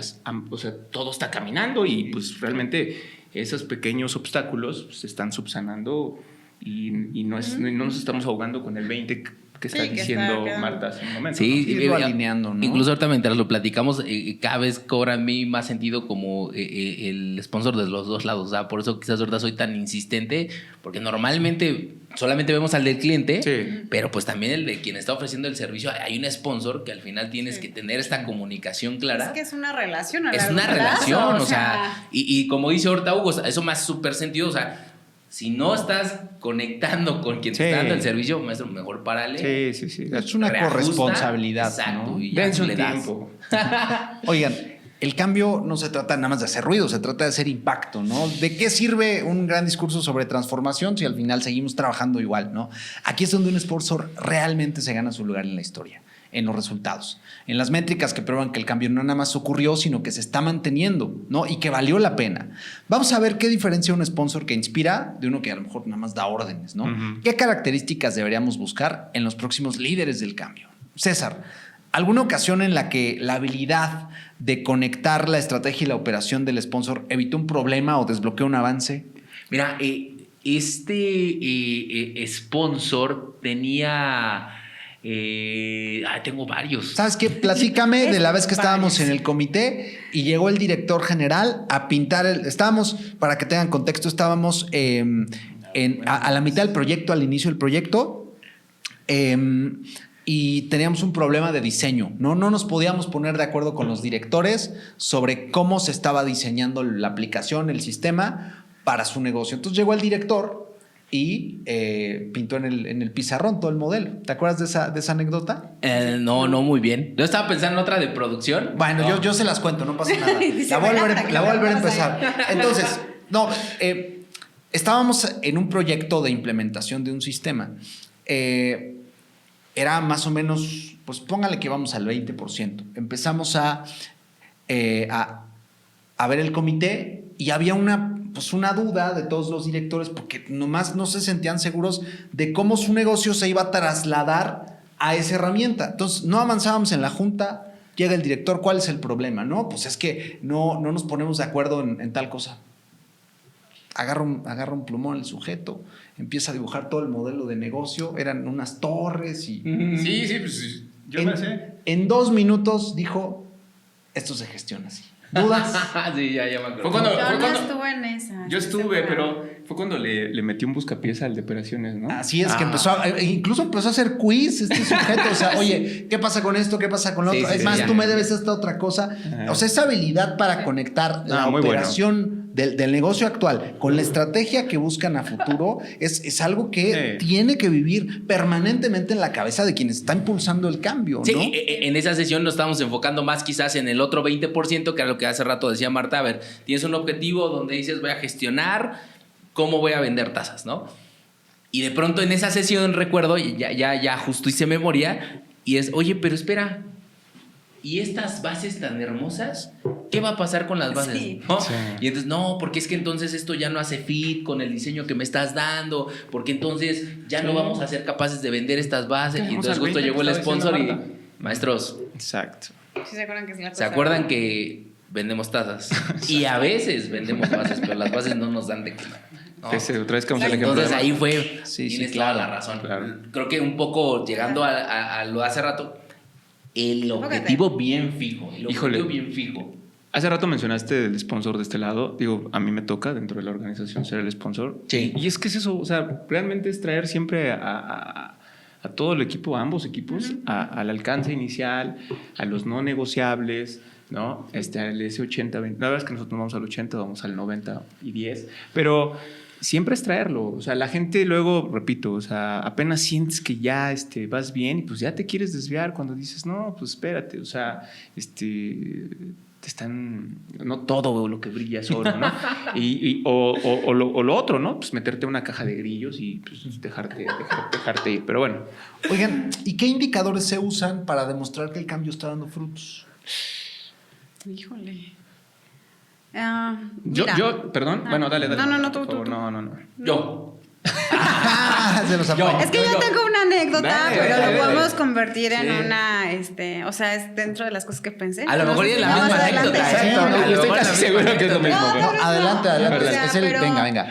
todo está caminando y pues realmente esos pequeños obstáculos se están subsanando y no nos estamos ahogando con el 20 que está
Sí, que
diciendo
está-
Marta hace un momento.
Sí,
¿no?
Irlo alineando, ¿no?
Incluso ahorita mientras lo platicamos, cada vez cobra a mí más sentido como el sponsor de los dos lados. O sea, por eso quizás ahorita soy tan insistente, porque normalmente solamente vemos al del cliente,
Sí.
pero pues también el de quien está ofreciendo el servicio. Hay un sponsor que al final tienes
Sí.
que tener esta comunicación clara.
Es que es una relación a
Es
largo
una
plazo,
relación, o sea, y como dice ahorita Hugo, o sea, eso me hace súper sentido, o sea, si no estás conectando con quien te
Sí.
está dando el servicio, maestro, mejor párale.
Sí, sí, sí.
Es una
reajusta,
corresponsabilidad,
exacto,
¿no?
y ya
Dense
tú
un
le das.
tiempo.
Oigan, el cambio no se trata nada más de hacer ruido, se trata de hacer impacto, ¿no? ¿De qué sirve un gran discurso sobre transformación si al final seguimos trabajando igual, ¿no? Aquí es donde un sponsor realmente se gana su lugar en la historia, en los resultados, en las métricas que prueban que el cambio no nada más ocurrió, sino que se está manteniendo, ¿no? Y que valió la pena. Vamos a ver qué diferencia un sponsor que inspira de uno que a lo mejor nada más da órdenes, ¿no?
Ujú.
¿Qué características deberíamos buscar en los próximos líderes del cambio? César, ¿alguna ocasión en la que la habilidad de conectar la estrategia y la operación del sponsor evitó un problema o desbloqueó un avance?
Mira, sponsor tenía... tengo varios.
¿Sabes qué? Platícame de la vez que estábamos
Varios.
en el comité y llegó el director general a pintar estábamos, para que tengan contexto, estábamos a la mitad del proyecto, al inicio del proyecto, y teníamos un problema de diseño, ¿no? No nos podíamos poner de acuerdo con los directores sobre cómo se estaba diseñando la aplicación, el sistema para su negocio. Entonces llegó el director y pintó en el pizarrón todo el modelo. ¿Te acuerdas de esa anécdota?
No muy bien. Yo estaba pensando en otra de producción.
Bueno,
No.
yo se las cuento, no pasa nada.
Dice,
La voy a
"Vela
volver,
para que
la voy a volver a
vamos
empezar. Entonces, estábamos en un proyecto de implementación de un sistema. Era más o menos, pues póngale que vamos al 20%. Empezamos a ver el comité y había una duda de todos los directores porque nomás no se sentían seguros de cómo su negocio se iba a trasladar a esa herramienta. Entonces, no avanzábamos en la junta, llega el director, ¿cuál es el problema? No, pues es que no nos ponemos de acuerdo en tal cosa. Agarra un plumón el sujeto, empieza a dibujar todo el modelo de negocio, eran unas torres y...
Sí, sí, pues yo me sé.
En 2 minutos dijo, esto se gestiona así. ¿Dudas?
Sí, ya me acuerdo.
Fue cuando-
Yo no
cuando-
estuve en esa.
Yo
estoy
estuve,
segura.
pero fue cuando le metí un buscapiés al de operaciones, ¿no?
Así es, que
Ah.
incluso empezó a hacer quiz este sujeto. O sea, oye, ¿qué pasa con esto? ¿Qué pasa con lo
Sí,
otro?
sí,
Es
sí,
más,
ya.
tú me debes esta otra cosa.
Ajá.
O sea, esa habilidad para conectar la
muy bueno.
operación del negocio actual con la estrategia que buscan a futuro es algo que
Sí.
tiene que vivir permanentemente en la cabeza de quien está impulsando el cambio, ¿no?
Sí, en esa sesión nos estábamos enfocando más quizás en el otro 20%, que era lo que hace rato decía Marta. A ver, tienes un objetivo donde dices voy a gestionar cómo voy a vender tazas, ¿no? Y de pronto en esa sesión recuerdo, ya justo hice memoria, y es, oye, pero espera, ¿y estas bases tan hermosas? ¿Qué va a pasar con las bases?
Sí.
¿No?
Sí.
Y entonces, no, porque es que entonces esto ya no hace fit con el diseño que me estás dando, porque entonces ya no
Sí.
vamos a ser capaces de vender estas bases. Y
Tenemos
entonces
al
justo
20
llegó el
que estaba
sponsor y,
diciendo Marta.
maestros,
Exacto.
¿Sí se acuerdan que sí la
¿se
pasaba?
acuerdan que vendemos tazas? Y a veces vendemos bases, pero las bases no nos dan de comer. ¿no?
Otra vez caemos el ejemplo.
Entonces
de
ahí
Marta.
fue,
Sí,
tienes
sí, claro,
toda la razón.
claro.
Creo que un poco llegando a lo de hace rato, el objetivo bien fijo. El
Híjole.
objetivo bien fijo.
Hace rato mencionaste el sponsor de este lado. Digo, a mí me toca dentro de la organización ser el sponsor.
Sí.
Y es que es eso, o sea, realmente es traer siempre a todo el equipo, a ambos equipos, al alcance inicial, a los no negociables, ¿no? Al S80, 20. La verdad es que nosotros no vamos al 80, vamos al 90 y 10. Pero siempre es traerlo. O sea, la gente luego, repito, o sea, apenas sientes que ya vas bien y pues ya te quieres desviar cuando dices, no, pues espérate, o sea, te están, no todo lo que brilla es oro, ¿no? O lo otro, ¿no? Pues meterte a una caja de grillos y pues, dejarte ir. Pero bueno,
Oigan, ¿y qué indicadores se usan para demostrar que el cambio está dando frutos?
Híjole.
Perdón,
Ah.
bueno, dale.
No,
por
tú.
favor. No.
Yo.
Se los apaño.
Es que yo tengo una anécdota,
Dale,
pero
dale,
lo podemos
dale.
convertir en
Sí.
una, o sea, es dentro de las cosas que pensé.
A lo
No
mejor
sé
es
si
la
más
misma
adelante.
anécdota,
Sí,
¿eh?
no,
A lo
yo estoy
mejor
casi
la
seguro
misma
que es lo
anécdota.
mismo.
No,
Adelante,
o sea,
es el,
pero-
venga.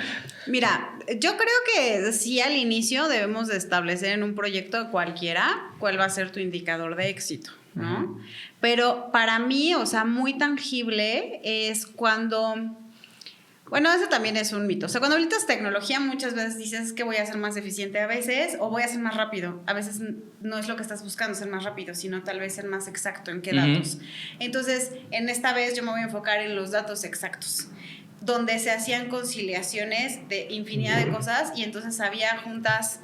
Mira, yo creo que sí al inicio debemos de establecer en un proyecto cualquiera cuál va a ser tu indicador de éxito, ¿no? Pero para mí, o sea, muy tangible es cuando... Bueno, eso también es un mito. O sea, cuando habilitas tecnología, muchas veces dices que voy a ser más eficiente a veces o voy a ser más rápido. A veces no es lo que estás buscando, ser más rápido, sino tal vez ser más exacto en qué datos. Entonces, en esta vez yo me voy a enfocar en los datos exactos, donde se hacían conciliaciones de infinidad de cosas y entonces había juntas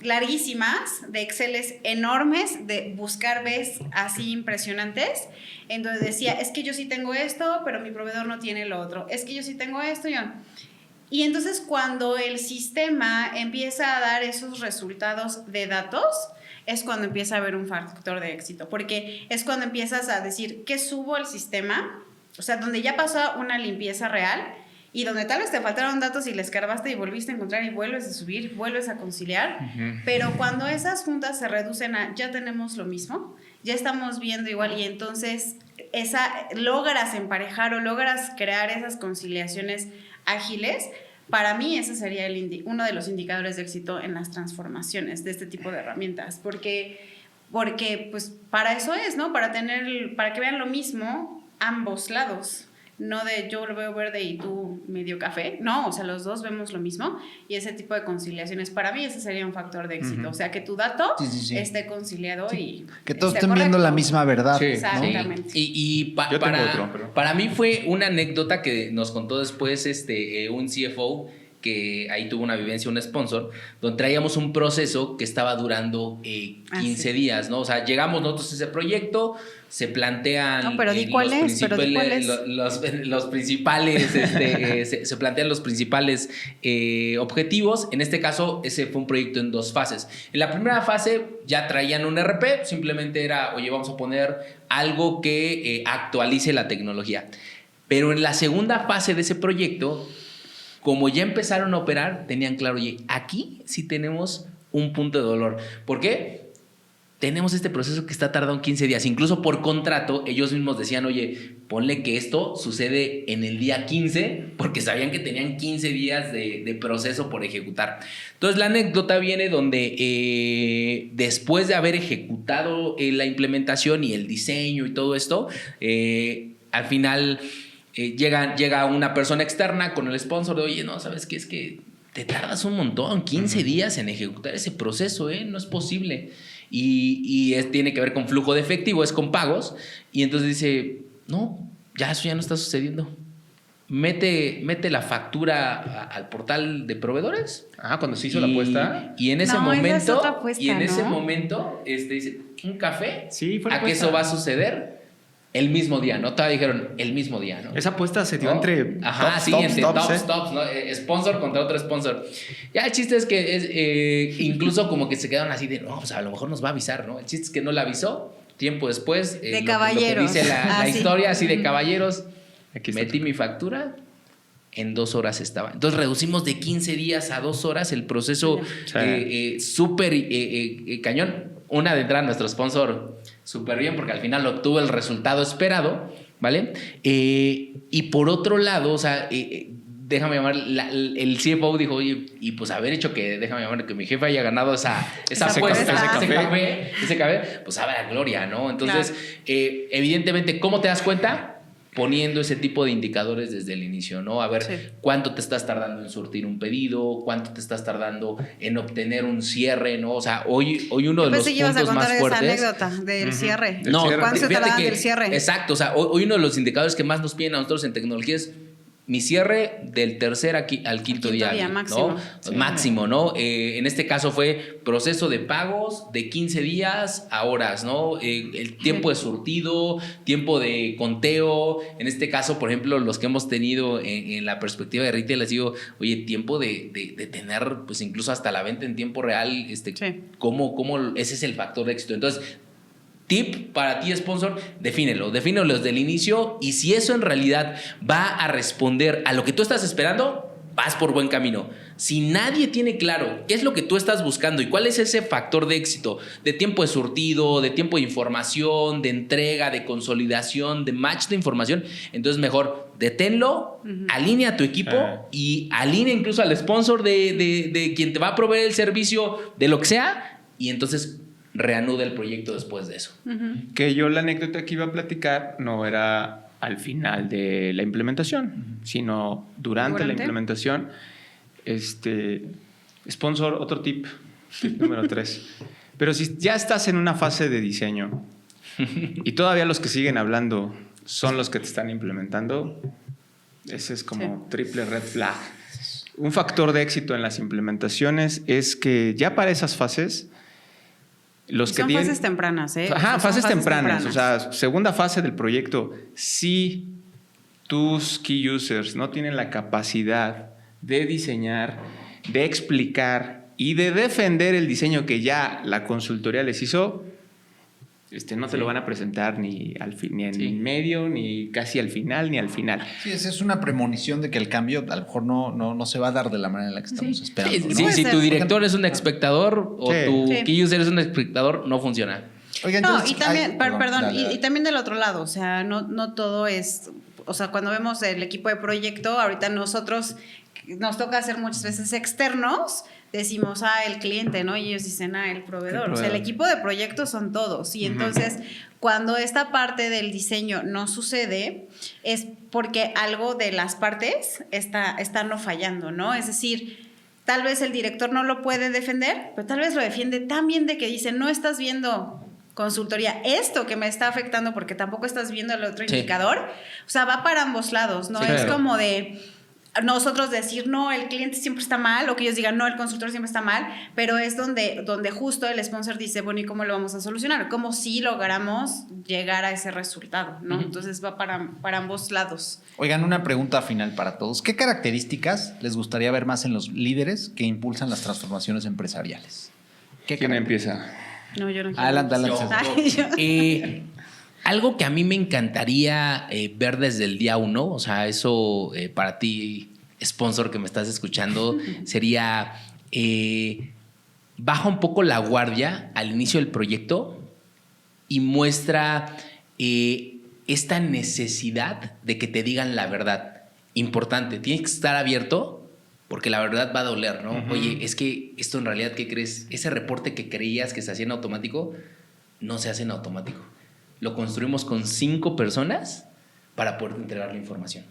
larguísimas de Exceles enormes de buscar Bs así impresionantes, en donde decía, es que yo sí tengo esto, pero mi proveedor no tiene lo otro, es que yo sí tengo esto, yo... Y entonces cuando el sistema empieza a dar esos resultados de datos, es cuando empieza a haber un factor de éxito, porque es cuando empiezas a decir, ¿qué subo al sistema? O sea, donde ya pasó una limpieza real y donde tal vez te faltaron datos y le escarbaste y volviste a encontrar y vuelves a subir, vuelves a conciliar, pero cuando esas juntas se reducen a ya tenemos lo mismo, ya estamos viendo igual y entonces logras emparejar o logras crear esas conciliaciones ágiles, para mí ese sería uno de los indicadores de éxito en las transformaciones de este tipo de herramientas, porque pues para eso es, ¿no? Para que vean lo mismo ambos lados. No de yo lo veo verde y tú medio café. No, o sea, los dos vemos lo mismo. Y ese tipo de conciliaciones, para mí, ese sería un factor de éxito. O sea, que tu dato esté conciliado y
que todos
esté
estén viendo
correcto.
la misma verdad.
Sí.
Exactamente.
Y
Yo tengo otro, pero...
para mí fue una anécdota que nos contó después un CFO que ahí tuvo una vivencia, un sponsor, donde traíamos un proceso que estaba durando 15 días, ¿no? O sea, llegamos nosotros a ese proyecto, se plantean...
No, pero di cuál es,
los principales, se plantean los principales objetivos. En este caso, ese fue un proyecto en 2 fases. En la primera fase ya traían un RP, simplemente era, oye, vamos a poner algo que actualice la tecnología. Pero en la segunda fase de ese proyecto, como ya empezaron a operar, tenían claro, oye, aquí sí tenemos un punto de dolor. ¿Por qué? Tenemos este proceso que está tardando 15 días. Incluso por contrato, ellos mismos decían, oye, ponle que esto sucede en el día 15, porque sabían que tenían 15 días de proceso por ejecutar. Entonces, la anécdota viene donde después de haber ejecutado la implementación y el diseño y todo esto, al final... llega una persona externa con el sponsor de, oye, no, ¿sabes qué? Es que te tardas un montón, 15 días en ejecutar ese proceso, no es posible. Y tiene que ver con flujo de efectivo, es con pagos. Y entonces dice, no, ya eso ya no está sucediendo. Mete la factura al portal de proveedores.
Cuando se hizo la apuesta.
Y en ese
No,
momento,
esa es otra apuesta,
ese
¿no?
momento, dice, ¿un café?
Sí, fue la
¿A que
apuesta.
eso va a suceder? El mismo día, ¿no? Todavía dijeron el mismo día, ¿no?
Esa apuesta se dio
¿no?
entre
entre tops, ¿no? Sponsor contra otro sponsor. Ya el chiste es que incluso como que se quedaron así de, no, pues a lo mejor nos va a avisar, ¿no? El chiste es que no la avisó. Tiempo después,
De
lo
caballeros.
que dice la
Sí.
historia, así de caballeros,
Aquí está.
metí mi factura, en 2 horas estaba. Entonces reducimos de 15 días a 2 horas el proceso súper cañón. Una de entrada nuestro sponsor súper bien porque al final obtuvo el resultado esperado, ¿vale? Y por otro lado, o sea, déjame llamar, el CFO dijo, oye, y pues haber hecho déjame llamar, que mi jefe haya ganado esa apuesta, ese café, pues sabe la gloria, ¿no? Entonces, evidentemente, ¿cómo te das cuenta? Poniendo ese tipo de indicadores desde el inicio, ¿no? A ver cuánto te estás tardando en surtir un pedido, cuánto te estás tardando en obtener un cierre, ¿no? O sea, hoy uno de los puntos más fuertes...
Esa anécdota del cierre.
No,
¿Cuánto se
fíjate
tardan
que-
del cierre?
Exacto, o sea, hoy uno de los indicadores que más nos piden a nosotros en tecnología es mi cierre del tercer al quinto día,
máximo.
¿no?
Sí.
Máximo, ¿no? En este caso fue proceso de pagos de 15 días a horas, ¿no? El tiempo de surtido, tiempo de conteo. En este caso, por ejemplo, los que hemos tenido en la perspectiva de retail, les digo, oye, tiempo de tener, pues incluso hasta la venta en tiempo real, ¿cómo ese es el factor de éxito? Entonces, tip para ti, sponsor, defínelo desde el inicio, y si eso en realidad va a responder a lo que tú estás esperando, vas por buen camino. Si nadie tiene claro qué es lo que tú estás buscando y cuál es ese factor de éxito, de tiempo de surtido, de tiempo de información, de entrega, de consolidación, de match de información, entonces mejor deténlo, alinea a tu equipo y alinea incluso al sponsor de quien te va a proveer el servicio, de lo que sea, y entonces reanuda el proyecto después de eso.
Que yo la anécdota que iba a platicar no era al final de la implementación, sino durante la implementación. Sponsor, otro tip número 3. Pero si ya estás en una fase de diseño y todavía los que siguen hablando son los que te están implementando, ese es como triple red flag. Un factor de éxito en las implementaciones es que ya para esas fases, los que tienen...
fases tempranas, ¿eh?
Ajá, fases tempranas. O sea, segunda fase del proyecto. Si tus key users no tienen la capacidad de diseñar, de explicar y de defender el diseño que ya la consultoría les hizo, no te lo van a presentar ni en medio, ni casi al final, ni al final.
Sí, esa es una premonición de que el cambio a lo mejor no se va a dar de la manera en la que estamos esperando.
Sí,
¿no?
si tu director es un espectador o tu key user es un espectador, no funciona.
Oiga,
entonces, y también,
dale.
Y también del otro lado, o sea, no todo es, o sea, cuando vemos el equipo de proyecto, ahorita nosotros nos toca hacer muchas veces externos, decimos, el cliente, ¿no? Y ellos dicen, el proveedor. O sea, el equipo de proyecto son todos. Y entonces, cuando esta parte del diseño no sucede, es porque algo de las partes está no fallando, ¿no? Es decir, tal vez el director no lo puede defender, pero tal vez lo defiende tan bien de que dice, no estás viendo consultoría, esto que me está afectando porque tampoco estás viendo el otro indicador. O sea, va para ambos lados, ¿no? Es como de... nosotros decir, no, el cliente siempre está mal, o que ellos digan, no, el consultor siempre está mal, pero es donde justo el sponsor dice, bueno, ¿y cómo lo vamos a solucionar? ¿Cómo sí logramos llegar a ese resultado? ¿No? Entonces va para ambos lados.
Oigan, una pregunta final para todos. ¿Qué características les gustaría ver más en los líderes que impulsan las transformaciones empresariales?
¿Quién empieza?
No, yo no quiero.
Adelante.
Algo que a mí me encantaría ver desde el día 1, o sea, eso para ti, sponsor que me estás escuchando, sería baja un poco la guardia al inicio del proyecto y muestra esta necesidad de que te digan la verdad. Importante, tienes que estar abierto porque la verdad va a doler, ¿no? Oye, es que esto en realidad, ¿qué crees? Ese reporte que creías que se hacía en automático, no se hace en automático. Lo construimos con 5 personas para poder entregar la información.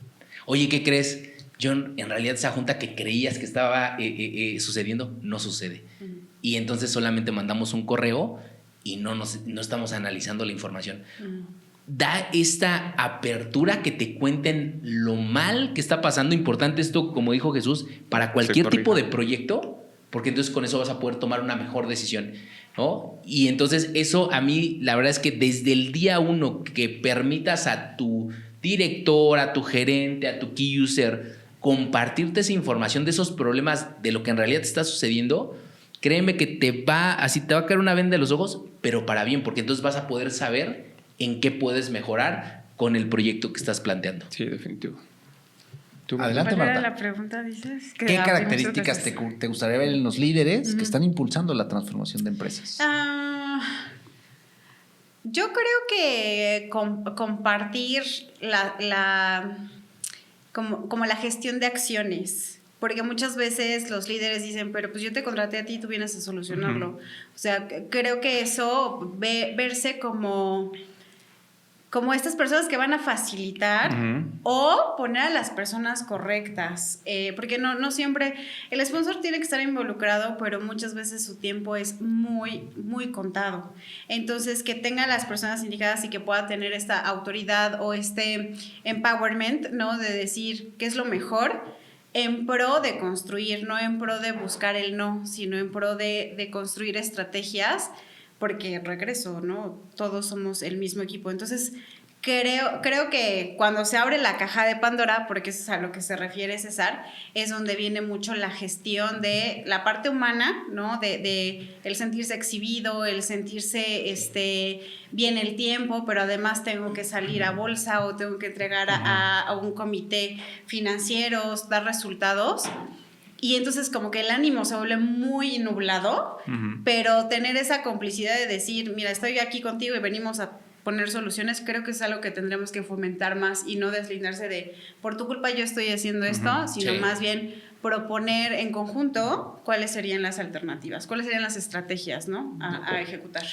Oye, ¿qué crees? John, en realidad esa junta que creías que estaba sucediendo, no sucede. Y entonces solamente mandamos un correo y no estamos analizando la información. Da esta apertura que te cuenten lo mal que está pasando. Importante esto, como dijo Jesús, para cualquier tipo de proyecto, porque entonces con eso vas a poder tomar una mejor decisión, ¿no? Y entonces eso a mí, la verdad es que desde el día 1 que permitas a tu director, a tu gerente, a tu key user compartirte esa información de esos problemas, de lo que en realidad te está sucediendo, créeme que te va a caer una venda de los ojos, pero para bien, porque entonces vas a poder saber en qué puedes mejorar con el proyecto que estás planteando.
Sí, definitivo.
Adelante, Marta.
¿Cuál era la pregunta, dices?
¿Qué características te gustaría ver en los líderes que están impulsando la transformación de empresas?
Yo creo que compartir como la gestión de acciones, porque muchas veces los líderes dicen, pero pues yo te contraté a ti y tú vienes a solucionarlo. O sea, creo que eso, verse como estas personas que van a facilitar o poner a las personas correctas, porque no siempre el sponsor tiene que estar involucrado, pero muchas veces su tiempo es muy, muy contado. Entonces, que tenga las personas indicadas y que pueda tener esta autoridad o este empowerment, ¿no? De decir qué es lo mejor en pro de construir, no en pro de buscar el no, sino en pro de construir estrategias. Porque regreso, ¿no? Todos somos el mismo equipo. Entonces, creo que cuando se abre la caja de Pandora, porque eso es a lo que se refiere César, es donde viene mucho la gestión de la parte humana, ¿no? De el sentirse exhibido, el sentirse bien el tiempo, pero además tengo que salir a bolsa o tengo que entregar a un comité financiero, dar resultados. Y entonces como que el ánimo se vuelve muy nublado, pero tener esa complicidad de decir, mira, estoy aquí contigo y venimos a poner soluciones, creo que es algo que tendremos que fomentar más y no deslindarse de, por tu culpa yo estoy haciendo esto, sino
sí.
más bien proponer en conjunto cuáles serían las alternativas, cuáles serían las estrategias, ¿no? A ejecutar.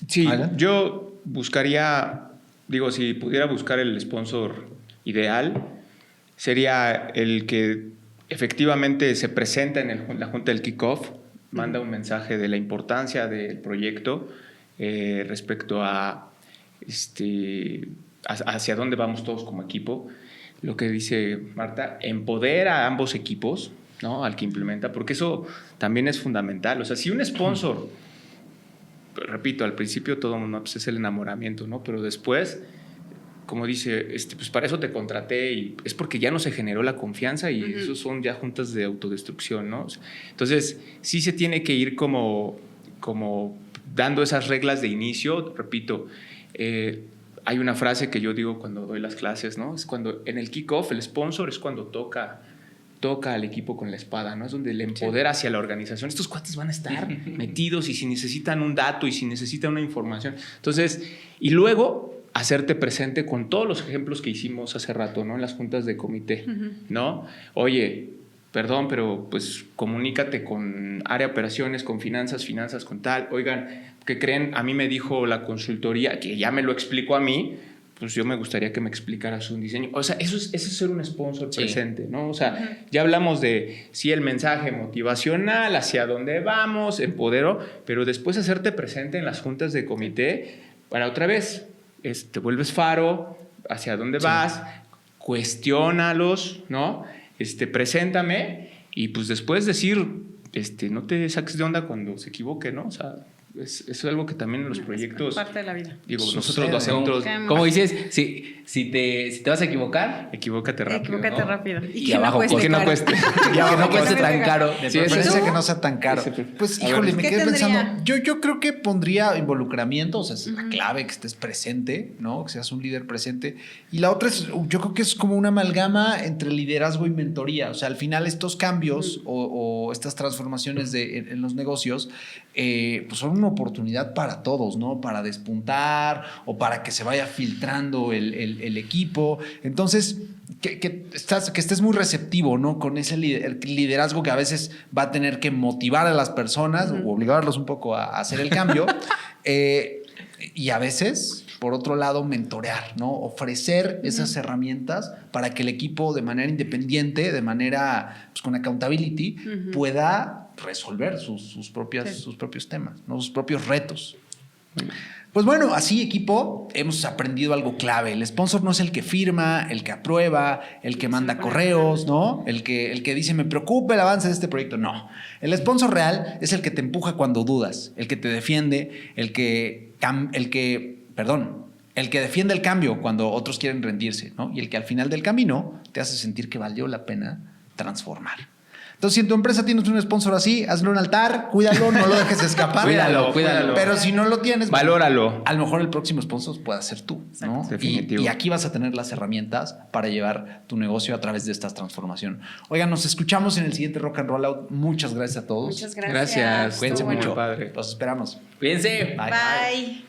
Sí,
Adelante.
yo buscaría, digo, si pudiera buscar el sponsor ideal, sería el que efectivamente se presenta en la junta del kickoff, manda un mensaje de la importancia del proyecto respecto a hacia dónde vamos todos como equipo. Lo que dice Marta, empodera a ambos equipos, ¿no? Al que implementa, porque eso también es fundamental. O sea, si un sponsor, repito, al principio todo mundo pues, es el enamoramiento, ¿no? Pero después, como dice, pues para eso te contraté y es porque ya no se generó la confianza y eso son ya juntas de autodestrucción, ¿no? O sea, entonces, sí se tiene que ir como dando esas reglas de inicio. Repito, hay una frase que yo digo cuando doy las clases, ¿no? Es cuando en el kickoff el sponsor es cuando toca al equipo con la espada, ¿no? Es donde le empodera hacia la organización. Estos cuates van a estar metidos y si necesitan un dato y si necesitan una información. Entonces, y luego hacerte presente con todos los ejemplos que hicimos hace rato, ¿no? En las juntas de comité, ¿no? Oye, perdón, pero pues comunícate con área de operaciones, con finanzas con tal. Oigan, ¿qué creen? A mí me dijo la consultoría, que ya me lo explicó a mí, pues yo me gustaría que me explicaras un diseño. O sea, eso es ser un sponsor presente, ¿no? O sea, ya hablamos de, sí, el mensaje motivacional, hacia dónde vamos, empodero, pero después hacerte presente en las juntas de comité para otra vez, te vuelves faro, hacia dónde vas, cuestiónalos, ¿no? Preséntame y pues después decir, no te saques de onda cuando se equivoque, ¿no? O sea, eso es algo que también en los proyectos...
Parte de la vida.
Digo, nosotros lo hacemos...
Como dices, si te vas a equivocar,
Equivócate rápido.
Equivócate
¿no?
rápido.
Y abajo,
que
no cueste.
Y abajo
que no cueste
cueste
tan caro.
De
Sí,
preferencia
¿tú?
que no sea tan caro. Pues,
A
híjole,
ver,
me
¿qué
quedé
tendría?
pensando. Yo creo que pondría involucramiento, o sea, es la clave que estés presente, ¿no? Que seas un líder presente. Y la otra es, yo creo que es como una amalgama entre liderazgo y mentoría. O sea, al final estos cambios o estas transformaciones en los negocios, pues son una oportunidad para todos, ¿no? Para despuntar o para que se vaya filtrando el equipo. Entonces, que estés muy receptivo, ¿no? Con ese liderazgo que a veces va a tener que motivar a las personas o obligarlos un poco a hacer el cambio. Y a veces, por otro lado, mentorear, ¿no? Ofrecer esas herramientas para que el equipo de manera independiente, de manera pues, con accountability, pueda resolver sus propios temas, ¿no? Sus propios retos. Pues bueno, así equipo, hemos aprendido algo clave. El sponsor no es el que firma, el que aprueba, el que manda correos, ¿no? El que dice, me preocupa el avance de este proyecto. No. El sponsor real es el que te empuja cuando dudas, el que te defiende, el que defiende el cambio cuando otros quieren rendirse, ¿no? Y el que al final del camino te hace sentir que valió la pena transformar. Entonces, si en tu empresa tienes un sponsor así, hazle un altar, cuídalo, no lo dejes escapar.
Cuídalo.
Pero si no lo tienes,
valóralo.
A lo mejor el próximo sponsor pueda ser tú, ¿no?
Definitivo.
Y aquí vas a tener las herramientas para llevar tu negocio a través de esta transformación. Oigan, nos escuchamos en el siguiente Rock and Roll Out. Muchas gracias a todos.
Muchas gracias.
Gracias.
Cuídense
Estuvo muy
mucho.
padre.
Los esperamos.
Cuídense.
Bye.